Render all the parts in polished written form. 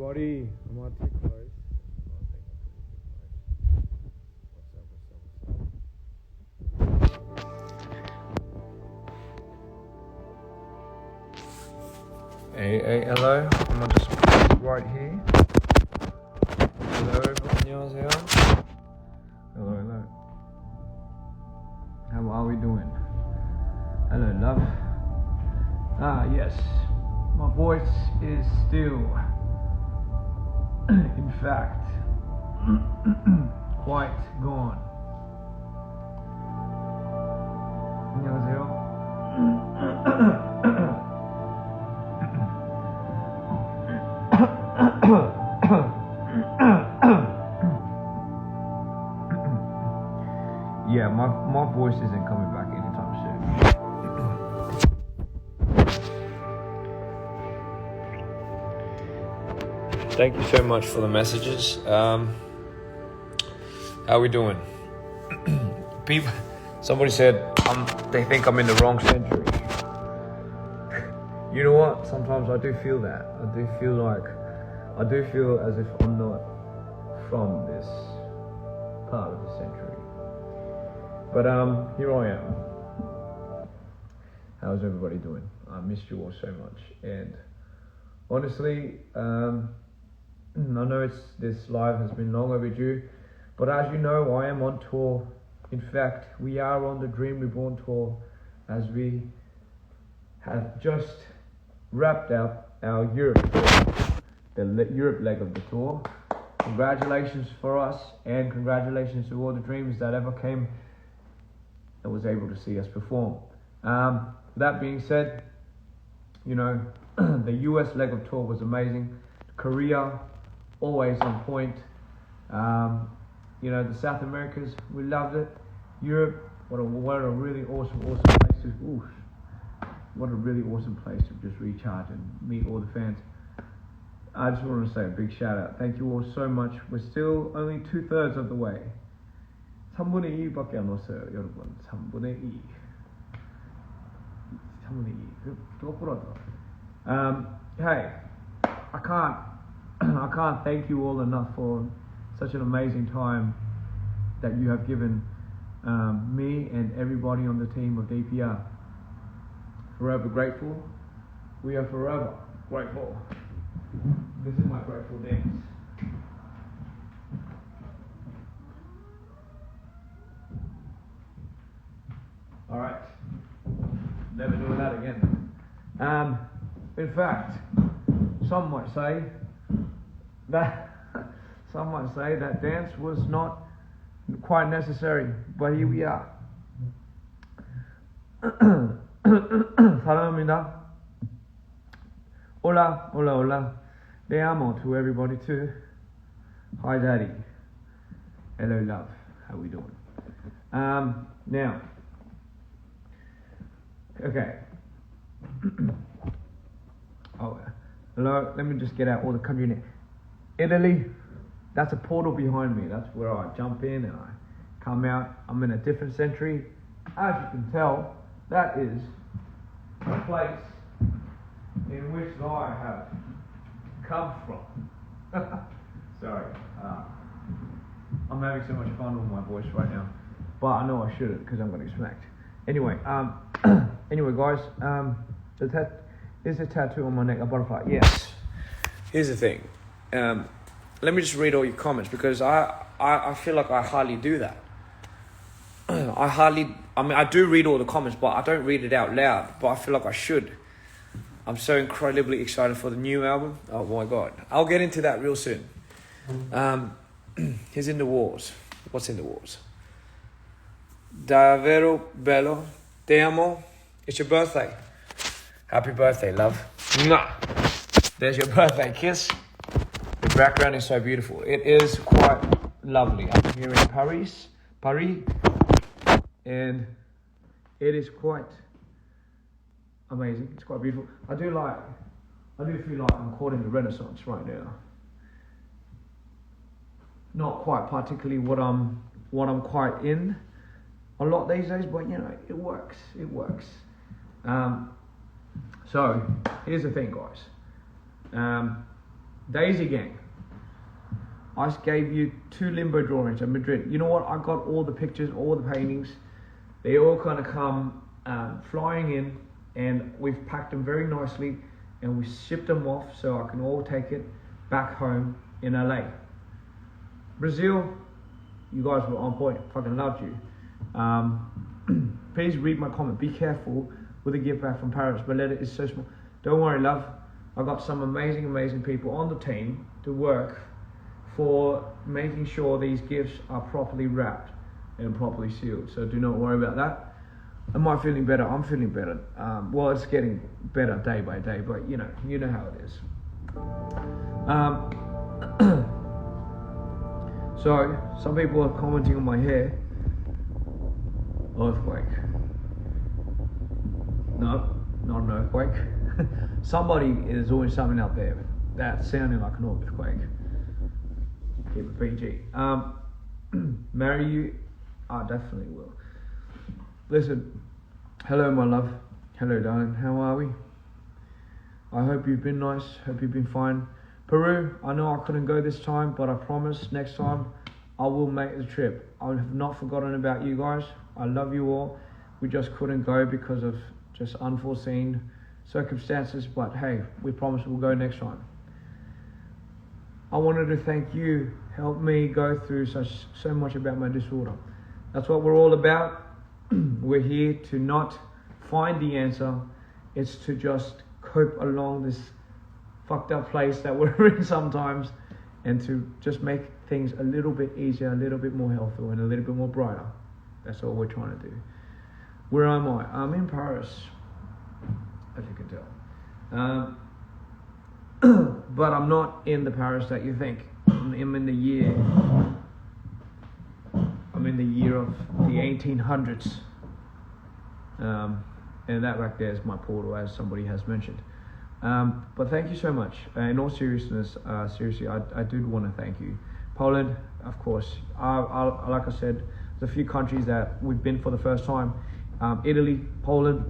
everybody. I'm on too close. Hey, hello. I'm just right here. Hello, 안녕하세요. Hello. How are we doing? Hello, love. Yes. My voice is still, in fact, quite gone. 안녕하세요. Yeah, my voice isn't coming back anytime soon. Thank you so much for the messages. How are we doing? People, somebody said they think I'm in the wrong century. You know what? Sometimes I do feel that. I do feel as if I'm not from this part of the century. But here I am. How's everybody doing? I missed you all so much. And honestly, I know this live has been long overdue, but as you know, I am on tour. In fact, we are on the Dream Reborn tour as we have just wrapped up our Europe tour, the Europe leg of the tour. Congratulations for us, and congratulations to all the dreamers that ever came and was able to see us perform. That being said, you know, the US leg of tour was amazing. Korea, always on point. You know, the South Americas, we loved it. Europe, what a really awesome place to, what a really awesome place to just recharge and meet all the fans. I just want to say a big shout out. Thank you all so much. We're still only 2/3 of the way. 3분의 2밖에 안 왔어요, 여러분. 3분의 2. 3분의 2. 똑부러져. Hey, I can't thank you all enough for such an amazing time that you have given me and everybody on the team of Dpr. Forever grateful. We are forever grateful. This is my grateful dance. All right, never doing that again. In fact, some might say that dance was not quite necessary, but here we are. 사랑합니다. Hola. Te amo to everybody too. Hi, Daddy. Hello, love. How we doing? Now. Okay. Hello. Let me just get out all the country names. Italy. That's a portal behind me. That's where I jump in and I come out. I'm in a different century. As you can tell, that is a place in which I have come from. Sorry. I'm having so much fun with my voice right now, but I know I shouldn't because I'm going to get smacked. Anyway, guys, is a tattoo on my neck a butterfly? Yes. Here's the thing. Let me just read all your comments because I feel like I hardly do that. I do read all the comments, but I don't read it out loud, but I feel like I should. I'm so incredibly excited for the new album. Oh my God. I'll get into that real soon. He's in the wars. What's in the wars? Davvero bello. Te amo. It's your birthday. Happy birthday, love. Mwah. There's your birthday kiss. The background is so beautiful. It is quite lovely. I'm here in Paris, and it is quite amazing. It's quite beautiful. I do feel like I'm caught in the Renaissance right now. Not quite particularly what I'm quite in a lot these days, but you know, it works. So here's the thing, guys. Daisy Gang. I gave you 2 limbo drawings of Madrid. You know what? I got all the pictures, all the paintings. They all kind of come flying in, and we've packed them very nicely, and we shipped them off so I can all take it back home in LA. Brazil, you guys were on point. Fucking loved you. Please read my comment. Be careful with the gift back from Paris. Valletta is so small. Don't worry, love. I got some amazing people on the team to work for making sure these gifts are properly wrapped and properly sealed. So do not worry about that. Am I feeling better? I'm feeling better. Well, it's getting better day by day, but you know how it is. So some people are commenting on my hair. Earthquake. No, not an earthquake. Somebody is doing something out there that's sounding like an earthquake. Keep it PG. Marry you? I definitely will. Listen, hello my love. Hello darling, how are we? I hope you've been nice, hope you've been fine. Peru, I know I couldn't go this time, but I promise next time I will make the trip. I have not forgotten about you guys. I love you all. We just couldn't go because of just unforeseen circumstances, but hey, we promise we'll go next time. I wanted to thank you, help me go through so much about my disorder. That's what we're all about. We're here to not find the answer, it's to just cope along this fucked up place that we're in sometimes, and to just make things a little bit easier, a little bit more healthful, and a little bit more brighter. That's all we're trying to do. Where am I? I'm in Paris, as you can tell. But I'm not in the Paris that you think. I'm in the year of the 1800s. And that back there is my portal, as somebody has mentioned. But thank you so much. In all seriousness, seriously, I do want to thank you. Poland, of course. Like I said, there's a few countries that we've been for the first time. Italy, Poland.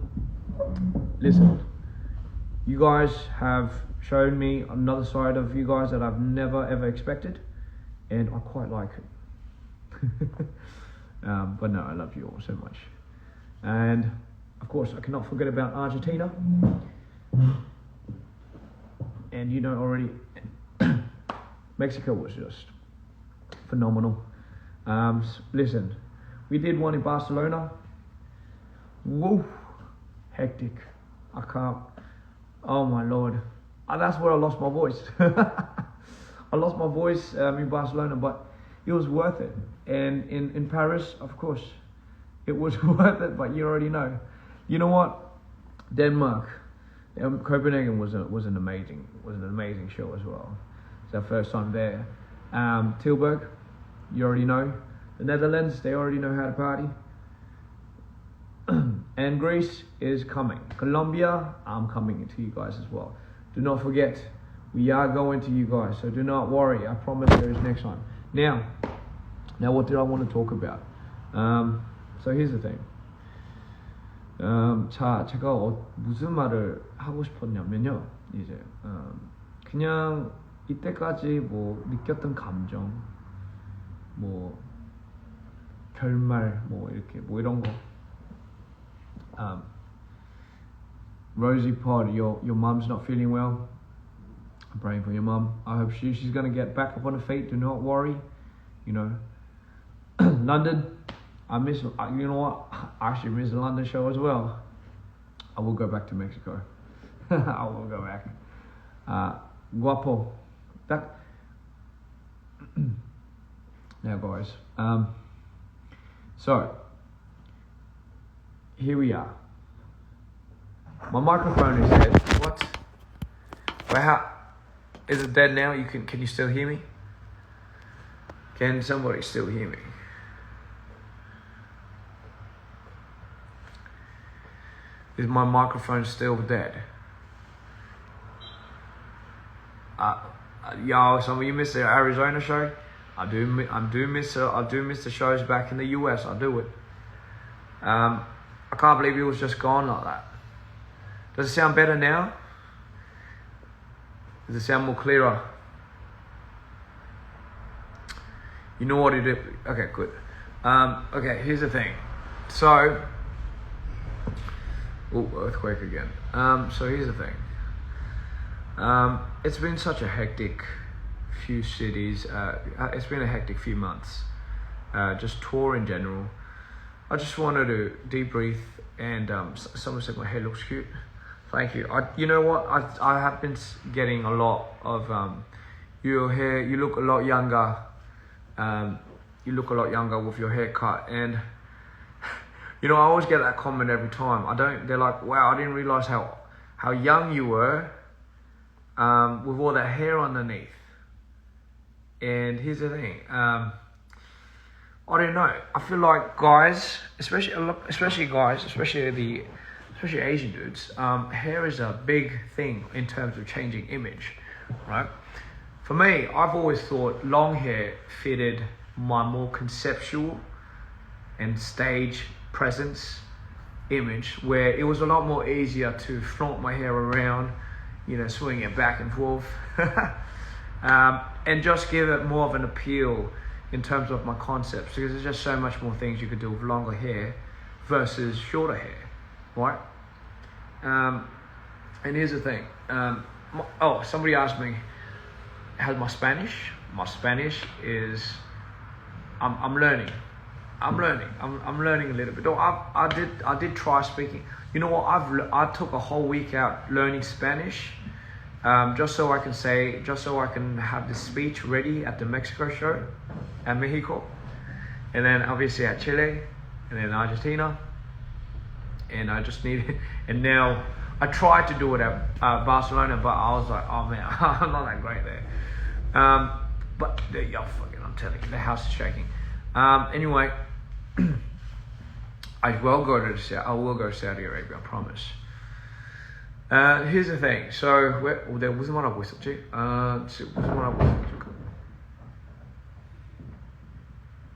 Listen, you guys have shown me another side of you guys that I've never ever expected, and I quite like it. But no, I love you all so much. And of course, I cannot forget about Argentina. And you know already, Mexico was just phenomenal. Listen, we did one in Barcelona. Whoa, hectic. I can't. Oh my Lord. That's where I lost my voice. I lost my voice in Barcelona, but it was worth it. And in Paris, of course, it was worth it, but you already know. You know what? Denmark. Copenhagen was an amazing show as well. It's our first time there. Tilburg, you already know. The Netherlands, they already know how to party. And Greece is coming. Colombia, I'm coming to you guys as well. Do not forget, we are going to you guys, so do not worry. I promise there is next time. Now what did I want to talk about? So here's the thing. 자, 제가 무슨 말을 하고 싶었냐면요. 이제 그냥 이때까지 뭐 느꼈던 감정, 뭐 결말, 뭐 이렇게 뭐 이런 거. Rosie Pod, your mum's not feeling well. I'm praying for your mum. I hope she's gonna get back up on her feet. Do not worry. You know, London. I miss. You know what? I actually miss the London show as well. I will go back to Mexico. I will go back. Guapo. That. Now, guys. So here we are. My microphone is dead. What? Well, how is it dead now? Can you still hear me? Can somebody still hear me? Is my microphone still dead? Y'all, some of you missed the Arizona show. I do miss the shows back in the US. I do it. I can't believe it was just gone like that. Does it sound better now? Does it sound more clearer? You know what it is. Okay, good. Okay, here's the thing. So, earthquake again. So here's the thing. It's been such a hectic few cities. It's been a hectic few months. Just tour in general. I just wanted to deep breathe, and someone said my hair looks cute. Thank you. You know what? I have been getting a lot of your hair. You look a lot younger. You look a lot younger with your haircut, and you know I always get that comment every time. They're like, wow, I didn't realize how young you were with all that hair underneath. And here's the thing. I don't know. I feel like guys, especially Asian dudes, hair is a big thing in terms of changing image, right? For me, I've always thought long hair fitted my more conceptual and stage presence image, where it was a lot more easier to flaunt my hair around, you know, swing it back and forth, and just give it more of an appeal in terms of my concepts, because there's just so much more things you could do with longer hair versus shorter hair, right? And here's the thing. Somebody asked me, how's my Spanish? My Spanish is, I'm learning. I'm learning a little bit. I did try speaking. You know what? I took a whole week out learning Spanish, just so I can have the speech ready at the Mexico show, at Mexico, and then obviously at Chile, and then Argentina, and I just needed. And now I tried to do it at Barcelona, but I was like, oh man, I'm not that great there. But I'm telling you, the house is shaking. Anyway, I will go to Saudi Arabia, I promise. Here's the thing. So there 무슨 말 하고 있었지?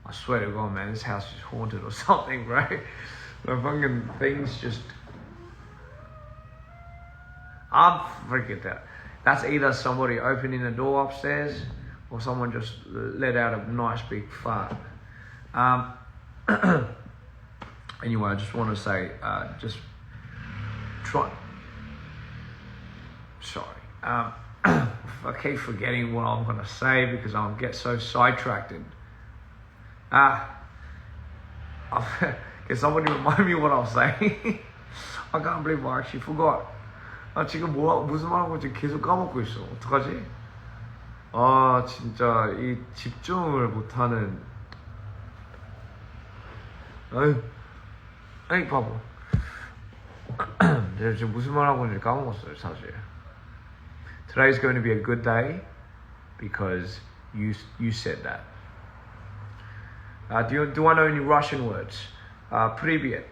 I swear to God, man, this house is haunted or something, bro. The fucking things just. I'm freaking out. That's either somebody opening the door upstairs or someone just let out a nice big fart. Anyway, I just want to say, just try. Sorry. I keep forgetting what I'm going to say because I'll get so sidetracked. Can somebody remind me what I was saying? I can't believe I actually forgot. 지금 무슨 말하고 지금 계속 까먹고 있어. 어떡하지? 진짜 이 집중을 못하는. 아이 바보. 내가 지금 무슨 말하고 있는지 까먹었어요, 사실. Today's going to be a good day because you said that. Do I know any Russian words? Привет.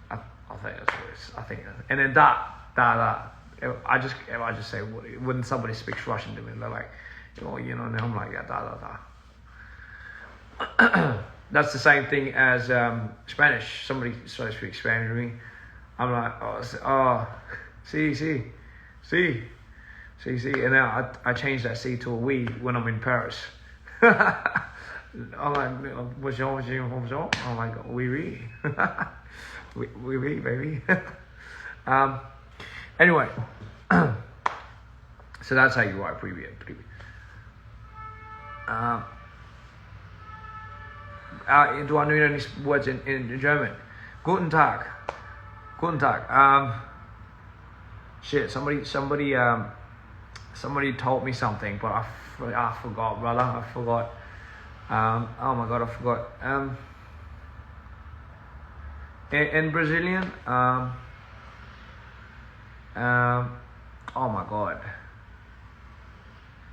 I think that's what it is. I think. And then da. I just say when somebody speaks Russian to me, they're like, you know, and I'm like, yeah, da. That's the same thing as Spanish. Somebody starts to speak Spanish to me, I'm like, sí. And now I change that C to a we when I'm in Paris. I'm like, bonjour. I'm like, oui. Oui, baby. Anyway, so that's how you write привет. Do I know any words in German? Guten Tag. Shit, somebody told me something, but I forgot, brother. I forgot. Oh my God, I forgot. In Brazilian, oh my God.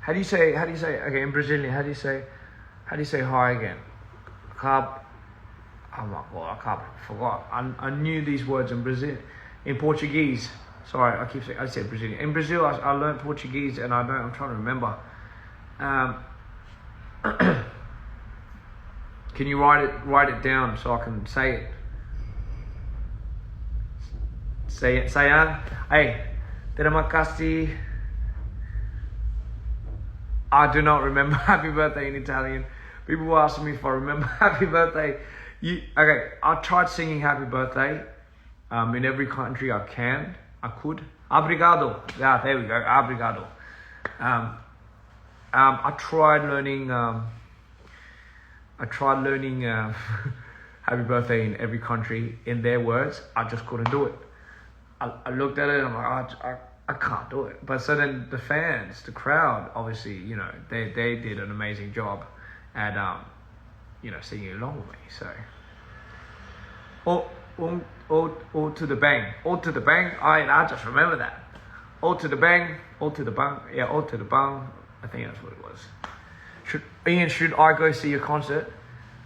How do you say? Okay, in Brazilian, how do you say hi again? Oh my God, I forgot. I knew these words in Brazil, in Portuguese. Sorry, I said Brazilian. In Brazil, I learned Portuguese, and I'm trying to remember. Can you write it down so I can say it? Say, hey, terima kasih. I do not remember happy birthday in Italian. People were asking me if I remember happy birthday. Okay, I tried singing happy birthday in every country I could. Obrigado. Yeah, there we go. Obrigado. I tried learning happy birthday in every country in their words. I just couldn't do it. I looked at it and I'm like, I can't do it. But so then the fans, the crowd, obviously, you know, they did an amazing job at you know, singing along with me. So all to the bang, all to the bang. I just remember that. All to the bang, all to the bang. Yeah, all to the bang. I think that's what it was. Should I go see your concert?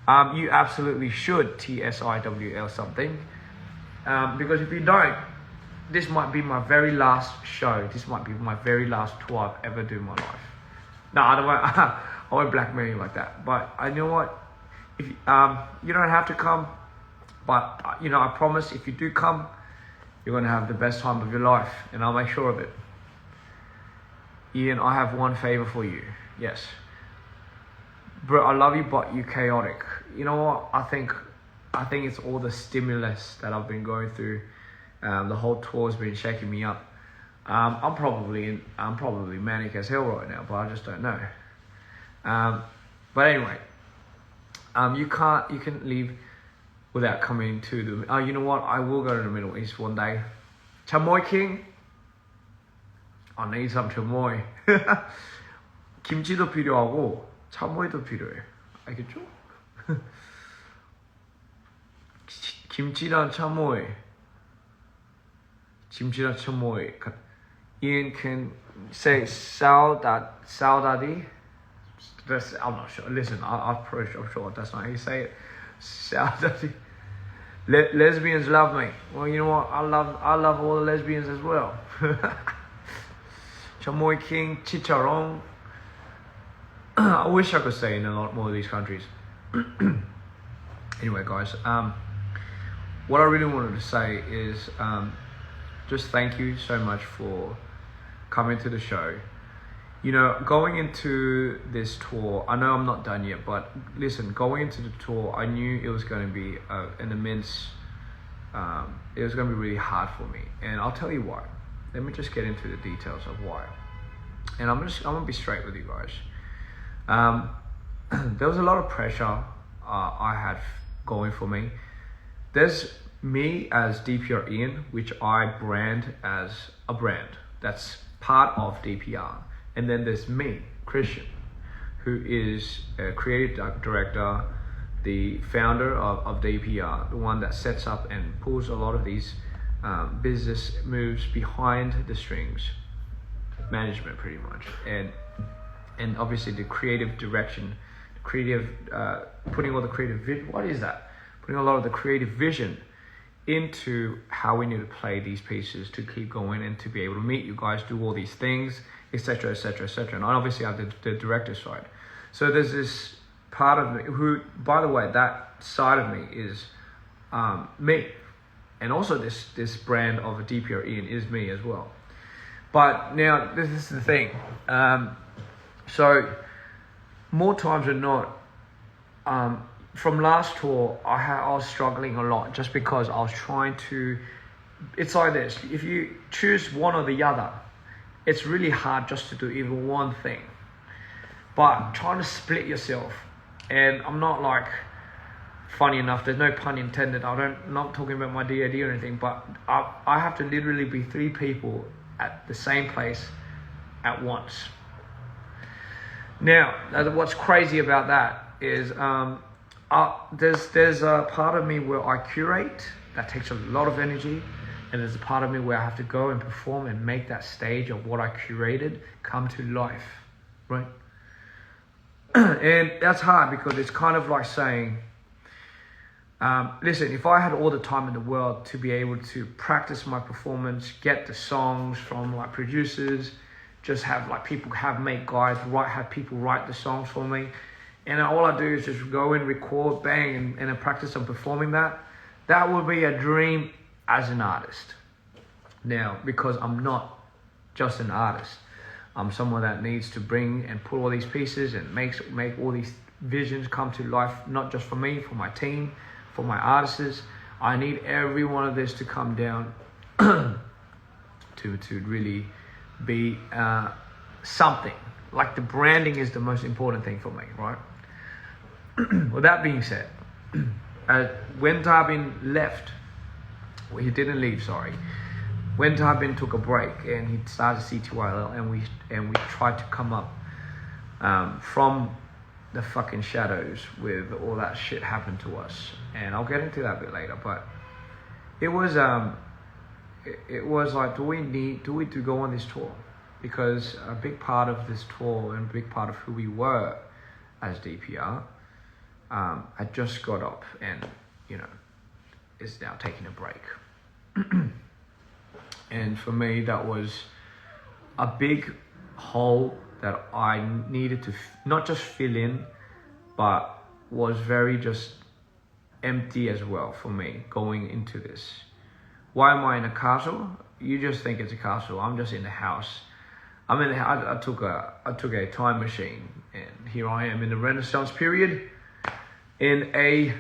You absolutely should. TSIWL something. Because if you don't, this might be my very last show. This might be my very last tour I've ever do in my life. No, I won't blackmail you like that. But you know what? If you don't have to come, but you know, I promise if you do come, you're gonna have the best time of your life, and I'll make sure of it. Ian, I have one favor for you. Yes. Bro, I love you, but you're chaotic. You know what? I think it's all the stimulus that I've been going through. The whole tour's been shaking me up. I'm probably manic as hell right now, but I just don't know. But anyway, you can leave without coming to the. You know what? I will go to the Middle East one day. Chamoy King. I need some chamoy. 김치도 필요하고 chamoy도 필요해. 알겠죠? 김치랑 chamoy. 김치랑 chamoy. Ian can say saudade. I'm not sure. Listen, I'm sure that's not how you say it. Saudade. Lesbians love me. Well, you know what? I love all the lesbians as well. Chamoy King, chicharron. I wish I could say in a lot more of these countries. Anyway, guys, what I really wanted to say is just thank you so much for coming to the show. You know, going into this tour, I know I'm not done yet, but listen, going into the tour, I knew it was going to be an immense, it was going to be really hard for me. And I'll tell you why. Let me just get into the details of why. And I'm going to be straight with you guys. There was a lot of pressure I had going for me. There's me as Dpr Ian, which I brand as a brand. That's part of Dpr. And then there's me, Christian, who is a creative director, the founder of Dpr, the one that sets up and pulls a lot of these business moves behind the strings, management pretty much, and obviously the creative direction, putting all the creative putting a lot of the creative vision into how we need to play these pieces to keep going and to be able to meet you guys, do all these things, etc., etc., etc. And I obviously have the director side. So there's this part of me who, by the way, that side of me is me. And also this brand of a Dpr Ian is me as well. But now, this is the thing. So more times than not, from last tour, I was struggling a lot just because I was trying to, it's like this, if you choose one or the other, it's really hard just to do even one thing. But trying to split yourself, and I'm not like, funny enough, there's no pun intended, I'm not talking about my DAD or anything, but I have to literally be 3 people at the same place at once. Now, what's crazy about that is there's a part of me where I curate, that takes a lot of energy, and there's a part of me where I have to go and perform and make that stage of what I curated come to life, right? And that's hard because it's kind of like saying, listen, if I had all the time in the world to be able to practice my performance, get the songs from like producers, just have like people make guides, have people write the songs for me, and all I do is just go and record, bang, and then practice on performing that. That would be a dream as an artist. Now, because I'm not just an artist, I'm someone that needs to bring and put all these pieces and make all these visions come to life, not just for me, for my team, for my artists. I need every one of this to come down to really be something. Like the branding is the most important thing for me, right? With that being said, when Tarbin left, well, he didn't leave, sorry. When Tarbin took a break and he started CTYL, and we tried to come up from the fucking shadows with all that shit happened to us, and I'll get into that a bit later. But it was like, do we need to go on this tour? Because a big part of this tour and a big part of who we were as DPR had just got up and, is now taking a break. And for me, that was a big hole that I needed to not just fill in, but was very just empty as well for me going into this. Why am I in a castle? You just think it's a castle. I'm just in the house. I took a time machine, and here I am in the Renaissance period. I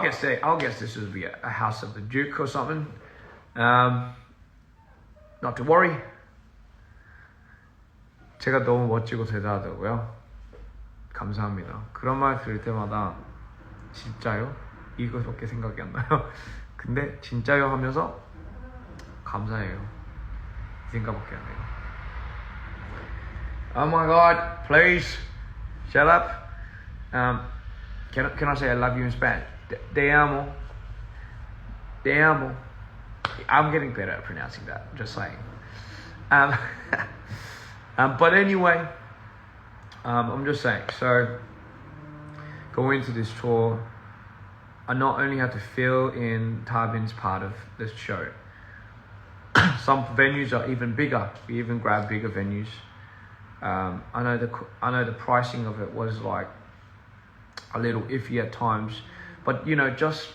guess this would be a house of the Duke or something. Not to worry. 제가 너무 멋지고 대단하다고요? 감사합니다. 그런 말 들을 때마다 진짜요? 이거밖에 생각이 안 나요. 근데 진짜요 하면서 감사해요. 이 생각밖에 안 해요. Oh my God, please shut up. Can I say I love you in Spanish? Te amo. Te amo. I'm getting better at pronouncing that, just saying. But anyway, I'm just saying, so going into this tour, I not only had to fill in Tarbin's part of this show. Some venues are even bigger. We even grabbed bigger venues. I know the pricing of it was like a little iffy at times, but just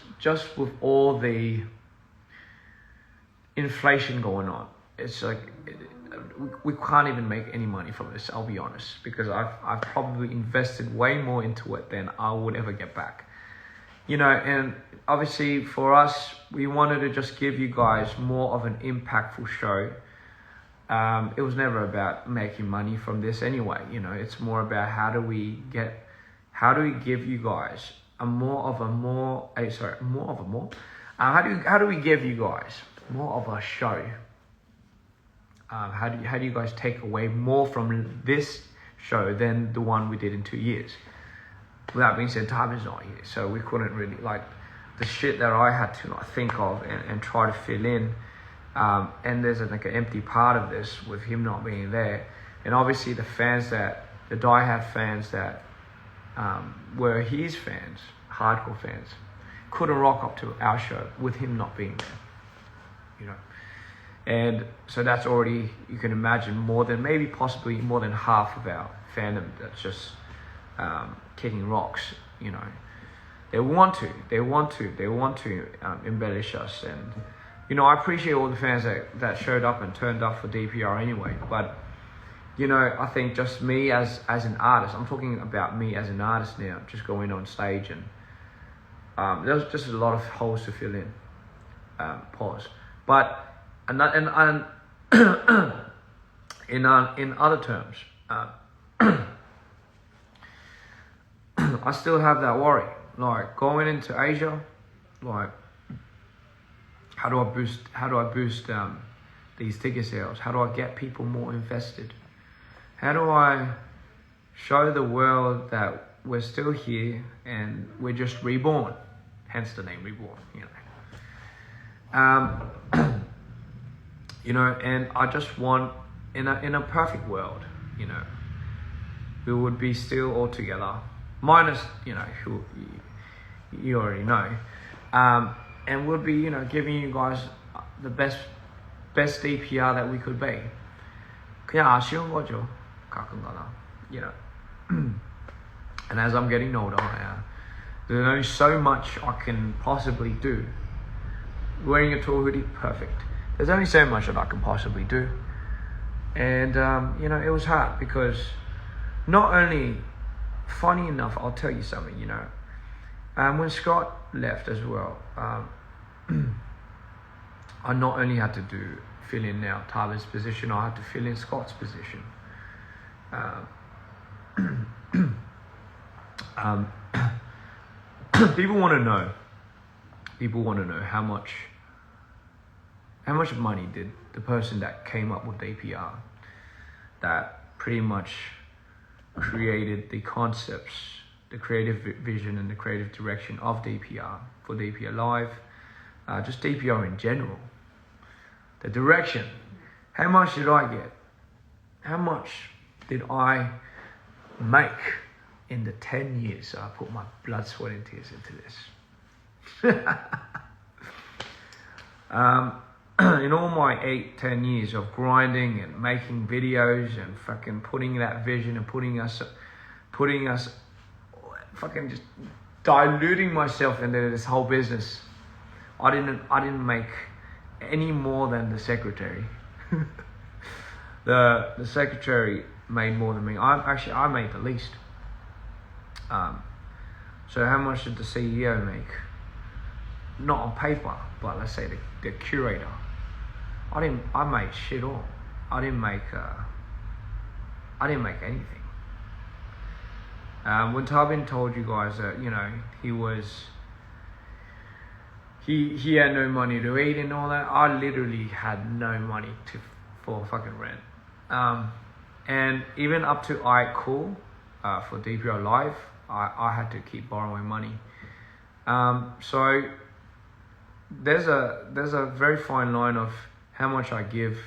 with all the inflation going on, it's like we can't even make any money from this. I'll be honest, because I've probably invested way more into it than I would ever get back. And obviously for us, we wanted to just give you guys more of an impactful show. It was never about making money from this anyway. It's more about how do we give you guys how do we give you guys more of a show? How do you guys take away more from this show than the one we did in 2 years? With that being said, Tarbin's not here, so we couldn't really, like, the shit that I had to think of and try to fill in. And there's an empty part of this with him not being there. And obviously the diehard fans that were his fans, hardcore fans, couldn't rock up to our show with him not being there. And so that's already, you can imagine, possibly more than half of our fandom that's just kicking rocks. They want to embellish us, and I appreciate all the fans that showed up and turned up for DPR anyway. But I think just me as an artist, I'm talking about me as an artist now, just going on stage, and there's just a lot of holes to fill in. Pause. But in other terms, I still have that worry. Like going into Asia, like how do I boost these ticket sales? How do I get people more invested? How do I show the world that we're still here and we're just reborn? Hence the name Reborn. And I just want in a perfect world, we would be still all together, minus who you already know, and we'll be giving you guys the best DPR that we could be. 그냥 아쉬운 거죠, 가끔가다, And as I'm getting older, there's only so much I can possibly do. Wearing a tour hoodie, perfect. There's only so much that I can possibly do. And, you know, it was hard because not only, funny enough, I'll tell you something, you know, when Scott left as well, I not only had to fill in now Tyler's position, I had to fill in Scott's position. People want to know how much money did the person that came up with Dpr, that pretty much created the concepts, the creative vision and the creative direction of Dpr, for Dpr Live, just Dpr in general, the direction. How much did I get? How much did I make in the 10 years I put my blood, sweat and tears into this? In all my 8-10 years of grinding and making videos and fucking putting that vision and putting us fucking just diluting myself into this whole business, I didn't make any more than the secretary. The secretary made more than me. I made the least. So how much did the CEO make? Not on paper, but let's say the curator. I made shit all. I didn't make anything. When Tarbin told you guys that, you know, he had no money to eat and all that, I literally had no money for fucking rent. And even up to Cool, for Dpr Live, I had to keep borrowing money. So there's a very fine line of how much I give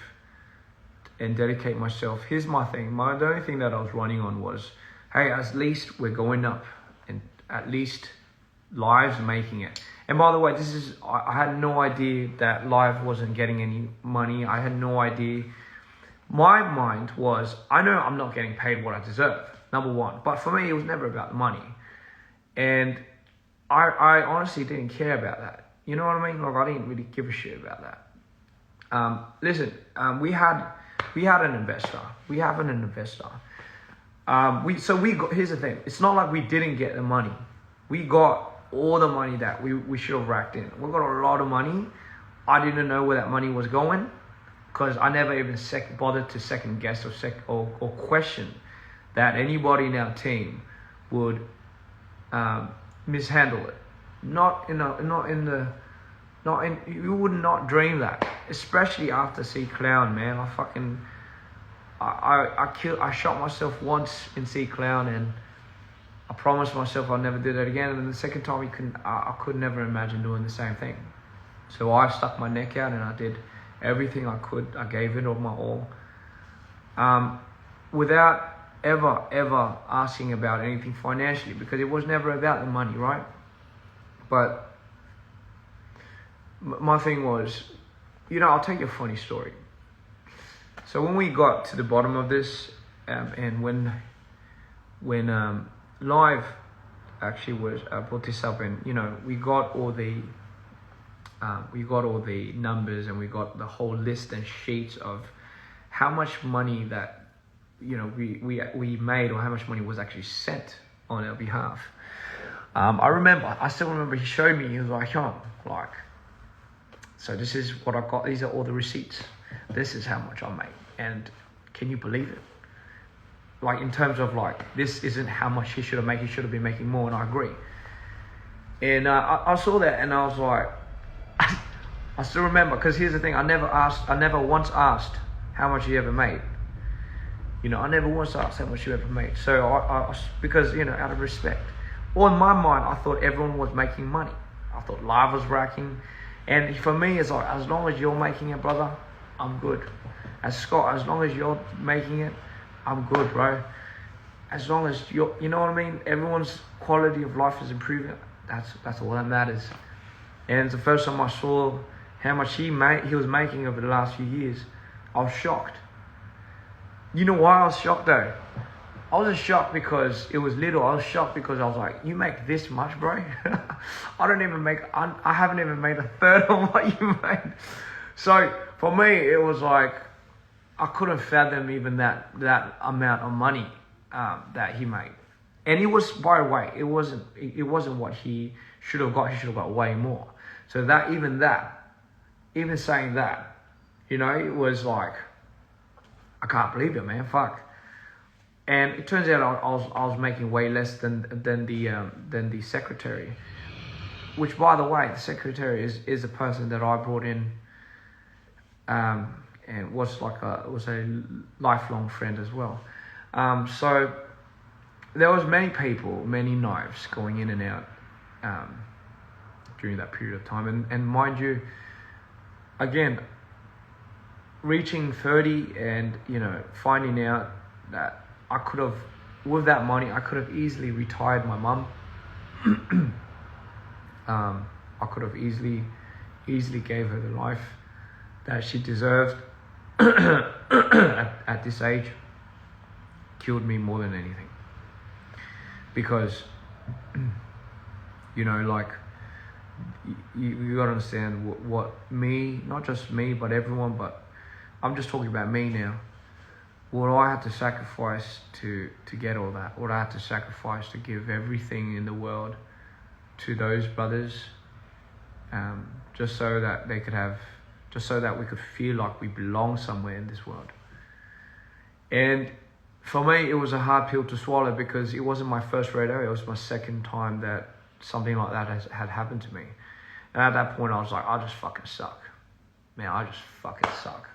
and dedicate myself. Here's my thing. The only thing that I was running on was, hey, at least we're going up, and at least Live's making it. And by the way, I had no idea that Live wasn't getting any money. I had no idea. My mind was, I know I'm not getting paid what I deserve, number one. But for me, it was never about the money. And I honestly didn't care about that. You know what I mean? Like, I didn't really give a shit about that. Listen, we had an investor. We have an investor. Here's the thing. It's not like we didn't get the money. We got all the money that we should have racked in. We got a lot of money. I didn't know where that money was going, because I never even bothered to second guess or question that anybody in our team would mishandle it. You would not dream that, especially after C Clown, man. I shot myself once in C Clown, and I promised myself I'd never do that again. And then the second time, I could never imagine doing the same thing. So I stuck my neck out and I did everything I could. I gave it all my all, without ever asking about anything financially, because it was never about the money, right? But my thing was, you know, I'll tell you a funny story. So when we got to the bottom of this, and when Live actually was put this up, and you know, we got all the numbers, and we got the whole list and sheets of how much money that, you know, we made, or how much money was actually sent on our behalf. I still remember he showed me, he was like, like, so this is what I got, these are all the receipts, this is how much I made. And can you believe it? Like, in terms of like, this isn't how much he should have made, he should have been making more, and I agree. And I saw that, and I was like, I still remember, because here's the thing, I never once asked how much he ever made. You know, I never once asked how much you ever made. So I because, you know, out of respect. Or in my mind, I thought everyone was making money. I thought Live was racking. And for me, it's like, as long as you're making it, brother, I'm good. As Scott, as long as you're making it, I'm good, bro. As long as you know what I mean? Everyone's quality of life is improving. That's all that matters. And it's the first time I saw how much he was making over the last few years. I was shocked. You know why I was shocked though? I wasn't shocked because it was little. I was shocked because I was like, you make this much, bro? I haven't even made a third of what you made. So for me, it was like, I couldn't fathom even that amount of money that he made. And it was, by the way, it wasn't what he should have got. He should have got way more. So even saying that, you know, it was like, I can't believe it, man. Fuck. And it turns out I was making way less than the secretary, which, by the way, the secretary is a person that I brought in, and was a lifelong friend as well. So there was many people, many knives going in and out during that period of time, and mind you, again, reaching 30 and, you know, finding out that I could have, with that money, I could have easily retired my mum. I could have easily gave her the life that she deserved at this age. Killed me more than anything. Because, you know, like, you gotta understand what me, not just me, but everyone, but I'm just talking about me now. What I had to sacrifice to get all that, what I had to sacrifice to give everything in the world to those brothers, just so that they could have, just so that we could feel like we belong somewhere in this world. And for me, it was a hard pill to swallow, because it wasn't my first rodeo, it was my second time that something like that had happened to me. And at that point, I was like, I just fucking suck. Man, I just fucking suck.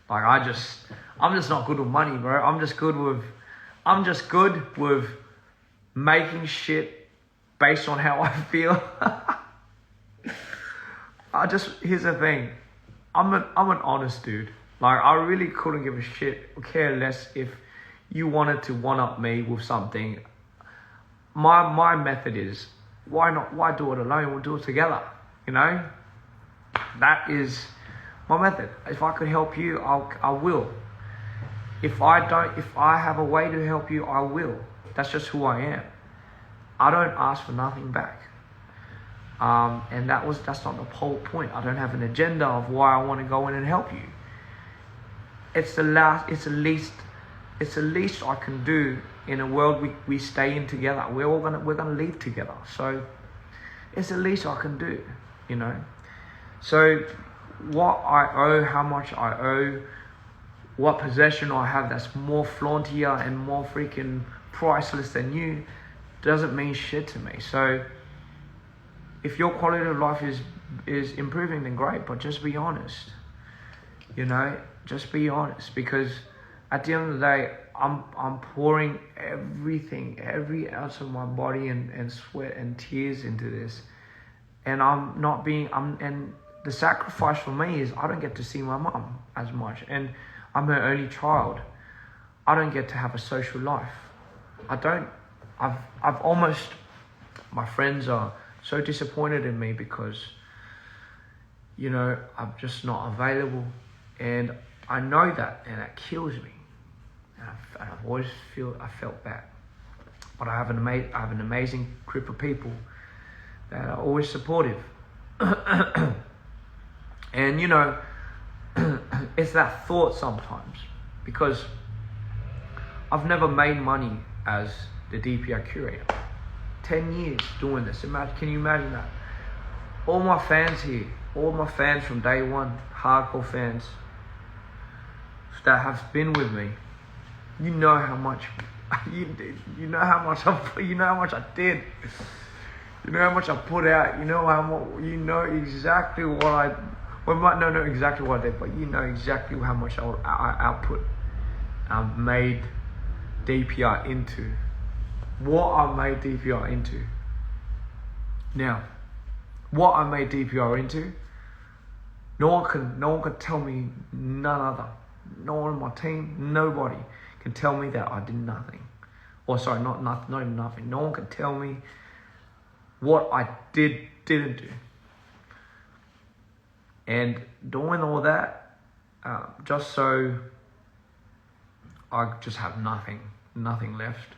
Like, I'm just not good with money, bro. I'm just good with making shit based on how I feel. Here's the thing. I'm an honest dude. Like, I really couldn't give a shit or care less if you wanted to one-up me with something. My method is, why do it alone? We'll do it together, you know? That is my method. If I could help you, I will. If I have a way to help you, I will. That's just who I am. I don't ask for nothing back. And that's not the whole point. I don't have an agenda of why I want to go in and help you. It's the least I can do in a world we stay in together. We're gonna leave together. So it's the least I can do, you know. So what I owe, how much I owe, what possession I have that's more flauntier and more freaking priceless than you, doesn't mean shit to me. So if your quality of life is improving, then great, but just be honest. You know, just be honest, because at the end of the day, I'm pouring every ounce of my body and sweat and tears into this, and and the sacrifice for me is I don't get to see my mum as much, and I'm her only child. I don't get to have a social life. I've almost, my friends are so disappointed in me because, you know, I'm just not available, and I know that, and it kills me. And I've always felt bad, but I have an amazing group of people that are always supportive. And, you know, it's that thought sometimes, because I've never made money as the Dpr curator. 10 years doing this. Can you imagine that? All my fans here, all my fans from day one, hardcore fans that have been with me, you know how much you know how much I did. You know how much I put out. You know exactly what I. Well, you might not know exactly what I did, but you know exactly how much I output. I've made DPR into what I made DPR into. Now, what I made DPR into, no one can tell me none other. No one on my team, nobody can tell me that I did nothing. Or sorry, not even nothing. No one can tell me what I didn't do. And doing all that, just so I just have nothing left.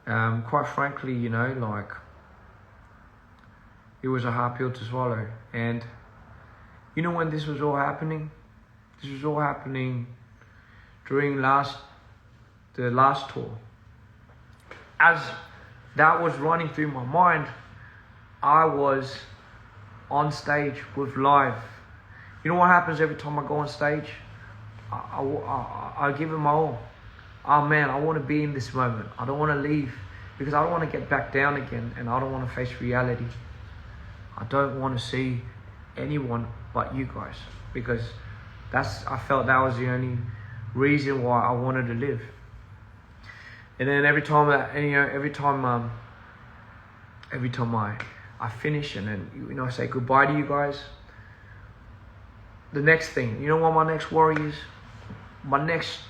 Quite frankly, you know, like, it was a hard pill to swallow. And you know when this was all happening, This was all happening during the last tour. As that was running through my mind, I was on stage with live. You know what happens every time I go on stage? I give it my all. Oh man, I want to be in this moment. I don't want to leave because I don't want to get back down again, and I don't want to face reality. I don't want to see anyone but you guys, because I felt that was the only reason why I wanted to live. And then every time I finish and then I say goodbye to you guys, the next thing, you know what my next worry is? My next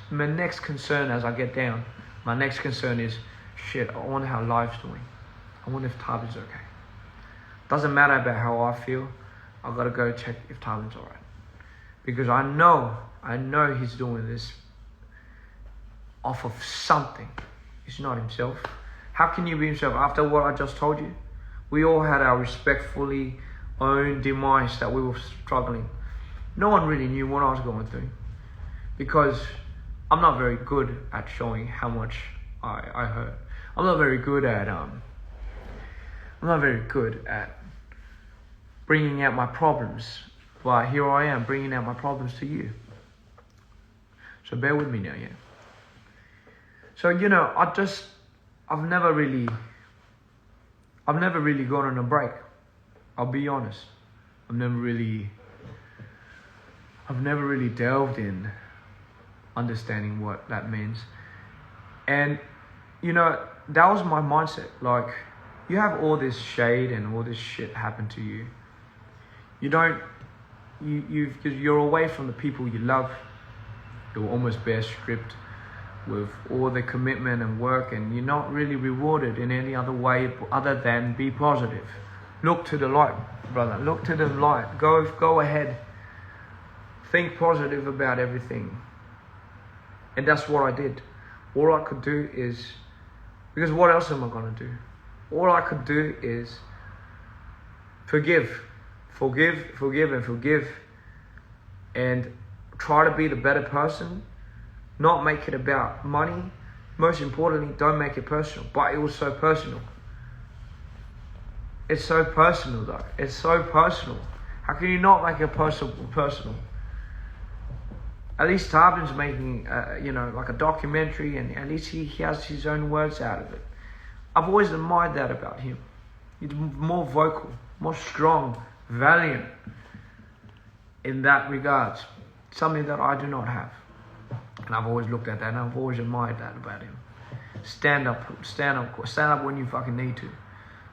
concern as I get down, my next concern is, shit, I wonder how Live's doing. I wonder if Tarbin's okay. Doesn't matter about how I feel, I gotta go check if Tarbin's alright. Because I know he's doing this off of something. He's not himself. How can you be himself after what I just told you? We all had our respectfully own demise that we were struggling. No one really knew what I was going through, because I'm not very good at showing how much I hurt. I'm not very good at bringing out my problems, but here I am bringing out my problems to you. So bear with me now, yeah. So I've never really gone on a break. I'll be honest. I've never really delved in understanding what that means. And that was my mindset. Like, you have all this shade and all this shit happen to you. Because you're away from the people you love. You're almost bare stripped with all the commitment and work, and you're not really rewarded in any other way other than be positive. Look to the light, brother. Look to the light. Go ahead. Think positive about everything. And that's what I did. All I could do is, because what else am I going to do? All I could do is forgive, and try to be the better person. Not make it about money. Most importantly, don't make it personal. But it was so personal. It's so personal though. It's so personal. How can you not make it personal? At least Tarbin's making, like a documentary, and at least he has his own words out of it. I've always admired that about him. He's more vocal, more strong, valiant in that regards. Something that I do not have. And I've always looked at that, and I've always admired that about him. Stand up when you fucking need to.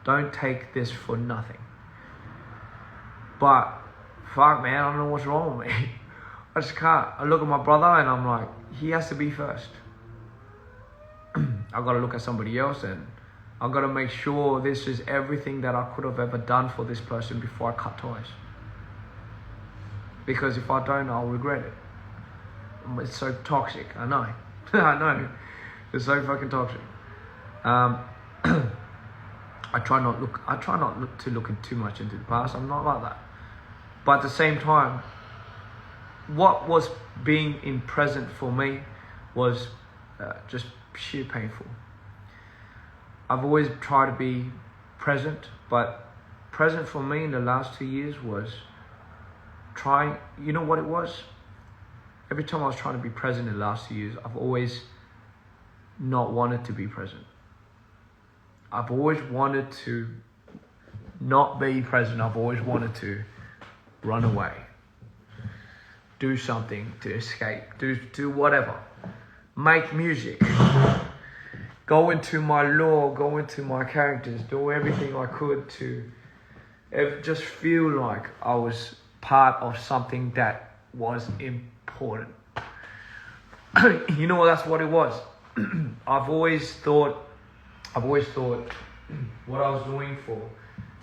Don't take this for nothing. But, fuck man, I don't know what's wrong with me. I just can't. I look at my brother and I'm like, he has to be first. I gotta look at somebody else, and I gotta make sure this is everything that I could have ever done for this person before I cut ties. Because if I don't, I'll regret it. It's so toxic. I know. I know. It's so fucking toxic. I try not to look too much into the past. I'm not like that. But at the same time, what was being in present for me was just sheer painful. I've always tried to be present, but present for me in the last 2 years was trying, you know what it was? Every time I was trying to be present in the last 2 years, I've always not wanted to be present. I've always wanted to not be present. I've always wanted to run away. Do something to escape. Do whatever. Make music. Go into my lore, go into my characters, do everything I could to just feel like I was part of something that was important. You know, that's what it was. I've always thought what I was doing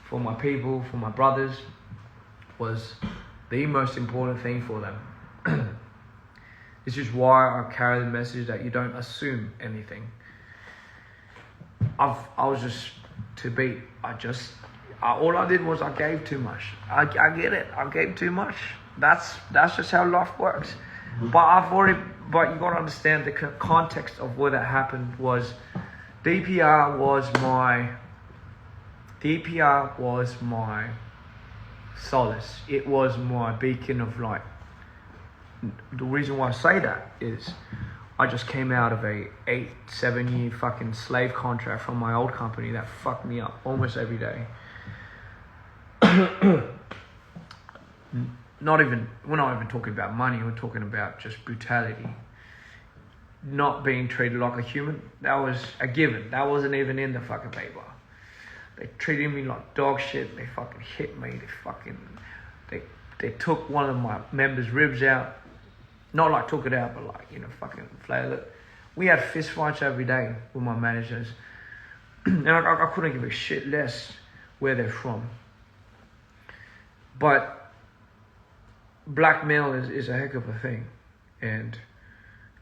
for my people, for my brothers, was the most important thing for them. This is why I carry the message that you don't assume anything. I was just too beat. All I did was I gave too much. I get it. I gave too much. That's just how life works. But you gotta understand the context of where that happened was DPR was my solace. It was my beacon of light. The reason why I say that is I just came out of a 7 year fucking slave contract from my old company that fucked me up almost every day. We're not even talking about money, we're talking about just brutality. Not being treated like a human, that was a given. That wasn't even in the fucking paper. They treated me like dog shit. They fucking hit me. They took one of my members' ribs out. Not like took it out, but like, fucking flailed it. We had fist fights every day with my managers. And I couldn't give a shit less where they're from. But blackmail is a heck of a thing. And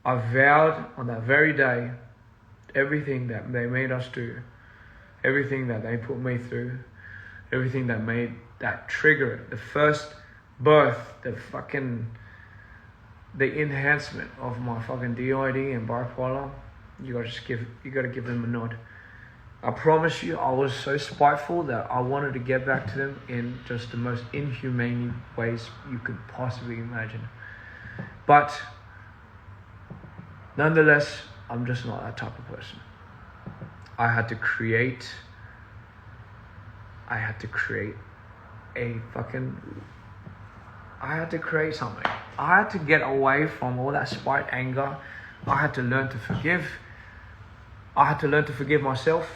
I vowed on that very day, everything that they made us do, everything that they put me through, everything that made that trigger, the first birth, the enhancement of my fucking DID and bipolar, you gotta give them a nod. I promise you, I was so spiteful that I wanted to get back to them in just the most inhumane ways you could possibly imagine. But nonetheless, I'm just not that type of person. I had to create something. I had to get away from all that spite, anger. I had to learn to forgive. I had to learn to forgive myself.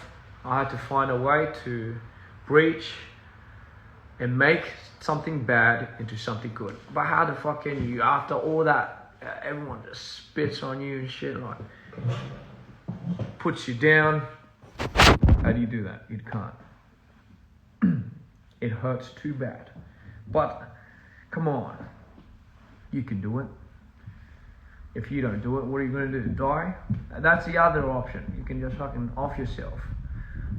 I had to find a way to breach and make something bad into something good. But how the fuck can you, after all that, everyone just spits on you and shit, like, puts you down. How do you do that? You can't. It hurts too bad. But, come on. You can do it. If you don't do it, what are you going to do? Die? That's the other option. You can just fucking off yourself.